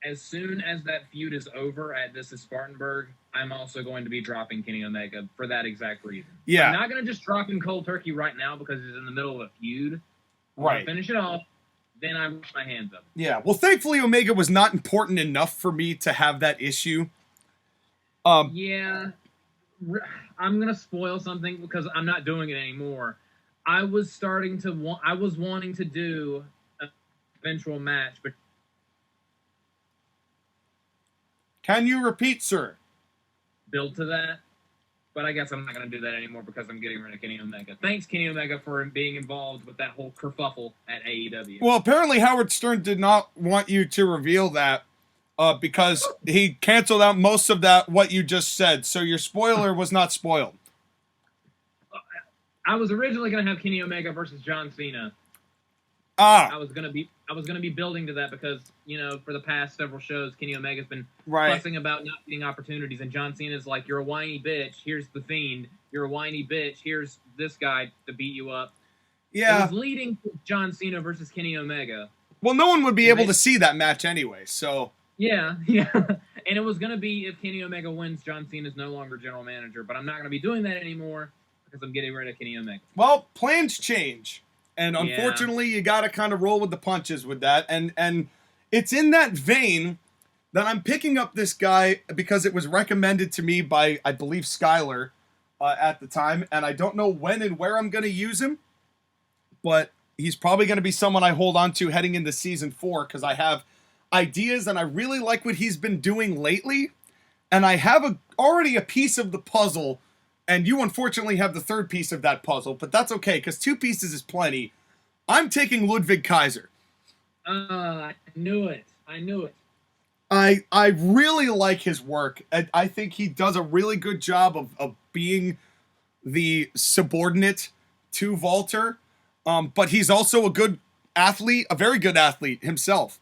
As soon as that feud is over at This Is Spartanburg, I'm also going to be dropping Kenny Omega for that exact reason. Yeah. I'm not going to just drop him cold turkey right now because he's in the middle of a feud. Right. Finish it off, then I wash my hands up. Yeah, well, thankfully Omega was not important enough for me to have that issue. Yeah. I'm going to spoil something because I'm not doing it anymore. I was wanting to do an eventual match, but Can you repeat, sir? build to that. But I guess I'm not going to do that anymore because I'm getting rid of Kenny Omega. Thanks, Kenny Omega, for being involved with that whole kerfuffle at AEW. Well, apparently Howard Stern did not want you to reveal that because he canceled out most of that, what you just said. So your spoiler was not spoiled. I was originally going to have Kenny Omega versus John Cena. Ah. I was going to be building to that because, you know, for the past several shows, Kenny Omega's been Right. fussing about not getting opportunities, and John Cena's like, "You're a whiny bitch. Here's the Fiend. You're a whiny bitch. Here's this guy to beat you up." Yeah. It was leading to John Cena versus Kenny Omega. Well, no one would be able to see that match anyway, so. Yeah, yeah. And it was going to be if Kenny Omega wins, John Cena's no longer general manager, but I'm not going to be doing that anymore because I'm getting rid of Kenny Omega. Well, plans change. And unfortunately, you got to kind of roll with the punches with that. And it's in that vein that I'm picking up this guy because it was recommended to me by, I believe, Skyler at the time. And I don't know when and where I'm going to use him. But he's probably going to be someone I hold on to heading into Season 4 because I have ideas and I really like what he's been doing lately. And I have already a piece of the puzzle. And you, unfortunately, have the third piece of that puzzle, but that's okay, because 2 pieces is plenty. I'm taking Ludwig Kaiser. I knew it. I really like his work. I think he does a really good job of being the subordinate to Walter, but he's also a good athlete, a very good athlete himself.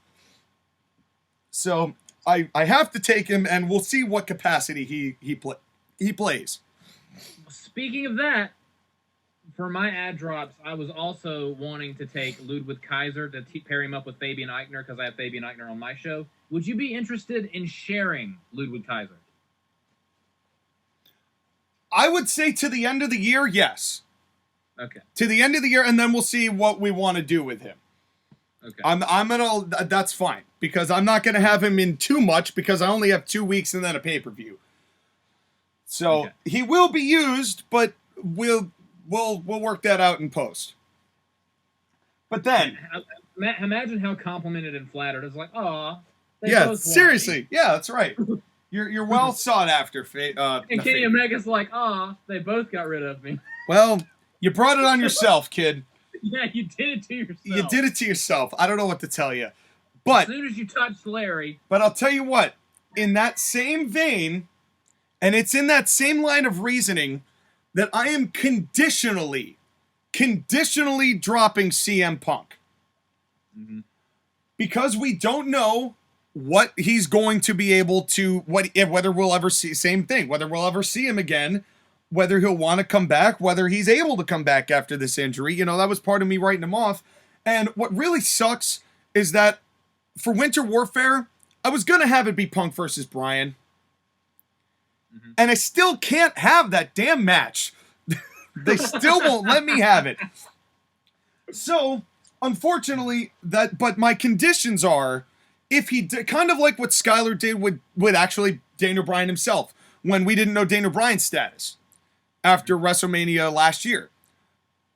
So I have to take him, and we'll see what capacity he plays. Speaking of that, for my ad drops, I was also wanting to take Ludwig Kaiser to pair him up with Fabian Eichner because I have Fabian Eichner on my show. Would you be interested in sharing Ludwig Kaiser? I would say to the end of the year, yes. Okay. To the end of the year, and then we'll see what we want to do with him. Okay. I'm gonna. That's fine because I'm not gonna have him in too much because I only have 2 weeks and then a pay-per-view. So he will be used, but we'll work that out in post. But then, imagine how complimented and flattered. It's like, oh, yeah, seriously, yeah, that's right. You're well sought after. And Kenny Omega's like, oh, they both got rid of me. Well, you brought it on yourself, kid. Yeah, you did it to yourself. You did it to yourself. I don't know what to tell you. But as soon as you touched Larry. But I'll tell you what, in that same vein, and it's in that same line of reasoning, that I am conditionally dropping CM Punk. Mm-hmm. Because we don't know what he's going to be able to, whether we'll ever see, same thing, whether we'll ever see him again, whether he'll want to come back, whether he's able to come back after this injury. You know, that was part of me writing him off. And what really sucks is that for Winter Warfare, I was going to have it be Punk versus Bryan. Mm-hmm. And I still can't have that damn match. They still won't let me have it. So, unfortunately, but my conditions are, if he did, kind of like what Skyler did with actually Daniel Bryan himself, when we didn't know Daniel Bryan's status after WrestleMania last year.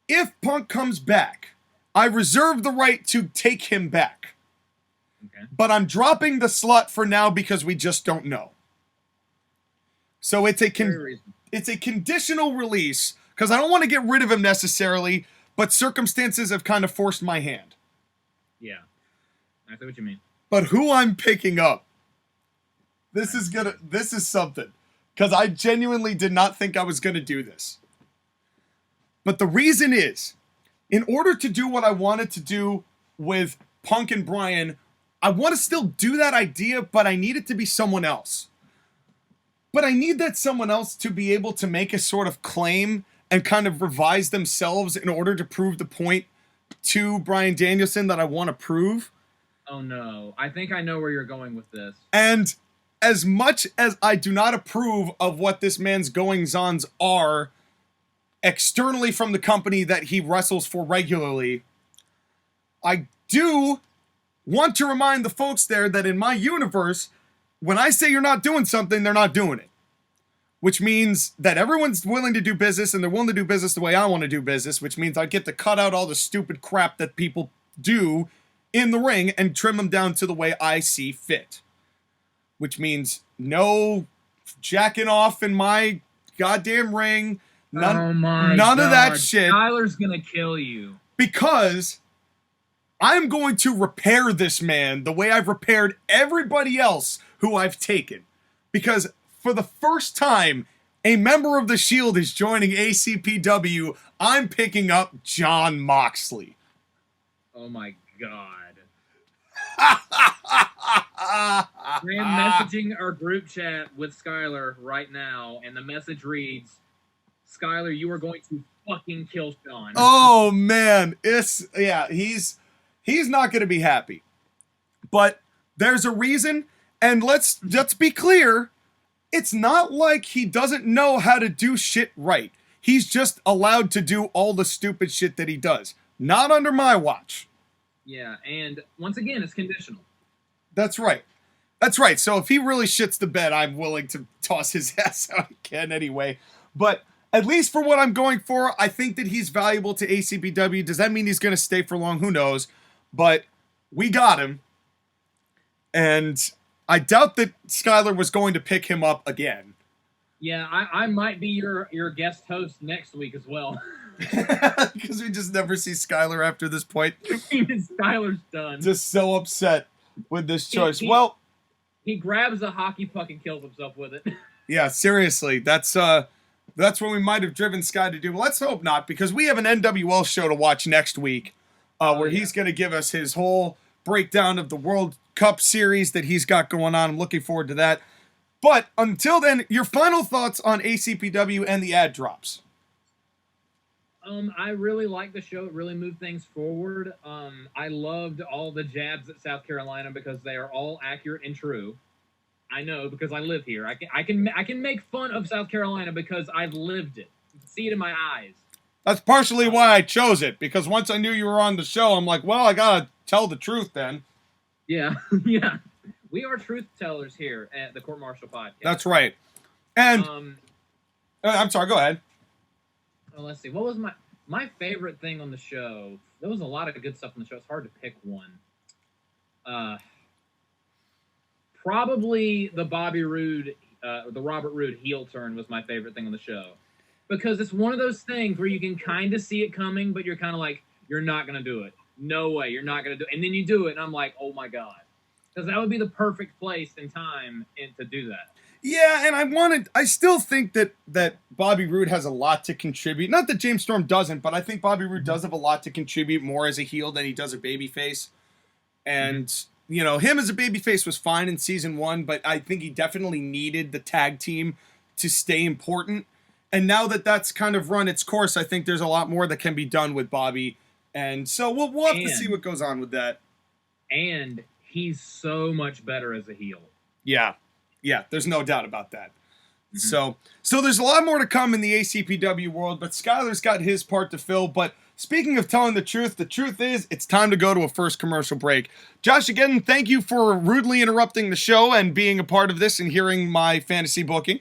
If Punk comes back, I reserve the right to take him back. Okay. But I'm dropping the slot for now because we just don't know. So it's a conditional release because I don't want to get rid of him necessarily, but circumstances have kind of forced my hand. Yeah, I see what you mean. But who I'm picking up, this is something. Because I genuinely did not think I was going to do this. But the reason is, in order to do what I wanted to do with Punk and Bryan, I want to still do that idea, but I need it to be someone else. But I need that someone else to be able to make a sort of claim and kind of revise themselves in order to prove the point to Bryan Danielson that I want to prove. Oh no, I think I know where you're going with this. And as much as I do not approve of what this man's goings-ons are externally from the company that he wrestles for regularly, I do want to remind the folks there that in my universe, when I say you're not doing something, they're not doing it. Which means that everyone's willing to do business, and they're willing to do business the way I want to do business, which means I get to cut out all the stupid crap that people do in the ring and trim them down to the way I see fit. Which means no jacking off in my goddamn ring. None of that shit. Tyler's gonna kill you. Because I'm going to repair this man the way I've repaired everybody else who I've taken. Because for the first time, a member of the Shield is joining ACPW. I'm picking up Jon Moxley. Oh my god. I am messaging our group chat with Skyler right now, and the message reads, Skyler, you are going to fucking kill Sean. Oh man, he's not going to be happy. But there's a reason, and let's be clear, it's not like he doesn't know how to do shit right. He's just allowed to do all the stupid shit that he does. Not under my watch. Yeah, and once again, it's conditional. That's right. That's right. So if he really shits the bed, I'm willing to toss his ass out again anyway. But at least for what I'm going for, I think that he's valuable to ACPW. Does that mean he's going to stay for long? Who knows? But we got him. And I doubt that Skyler was going to pick him up again. Yeah, I might be your guest host next week as well. Because we just never see Skyler after this point. Skyler's done. Just so upset with this choice. He grabs a hockey puck and kills himself with it. Yeah, seriously. That's That's what we might have driven Sky to do. Well, let's hope not, because we have an NWL show to watch next week where he's going to give us his whole breakdown of the World Cup series that he's got going on. I'm looking forward to that. But until then, your final thoughts on ACPW and the ad drops. I really liked the show. It really moved things forward. I loved all the jabs at South Carolina because they are all accurate and true. I know because I live here. I can make fun of South Carolina because I've lived it. You can see it in my eyes. That's partially why I chose it, because once I knew you were on the show, I'm like, well, I gotta tell the truth then. Yeah, yeah. We are truth tellers here at the Court Martial Podcast. That's right. And I'm sorry, go ahead. Well, let's see. What was my favorite thing on the show? There was a lot of good stuff on the show. It's hard to pick one. Probably the Bobby Roode, the Robert Roode heel turn was my favorite thing on the show. Because it's one of those things where you can kind of see it coming, but you're kind of like, you're not going to do it. No way, you're not going to do it. And then you do it, and I'm like, oh my God. Because that would be the perfect place and time to do that. Yeah, and I still think that Bobby Roode has a lot to contribute. Not that James Storm doesn't, but I think Bobby Roode does have a lot to contribute more as a heel than he does a babyface. And, you know, him as a babyface was fine in season 1, but I think he definitely needed the tag team to stay important. And now that that's kind of run its course, I think there's a lot more that can be done with Bobby. And so we'll have to see what goes on with that. And he's so much better as a heel. Yeah, there's no doubt about that. So there's a lot more to come in the ACPW world, but Skyler's got his part to fill. But speaking of telling the truth is it's time to go to a first commercial break. JoshAgeddon, thank you for rudely interrupting the show and being a part of this and hearing my fantasy booking.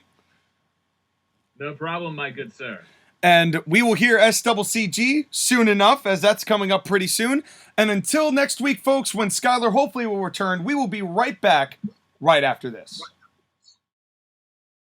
No problem, my good sir. And we will hear SCCG soon enough, as that's coming up pretty soon. And until next week, folks, when Skyler hopefully will return, we will be right back right after this.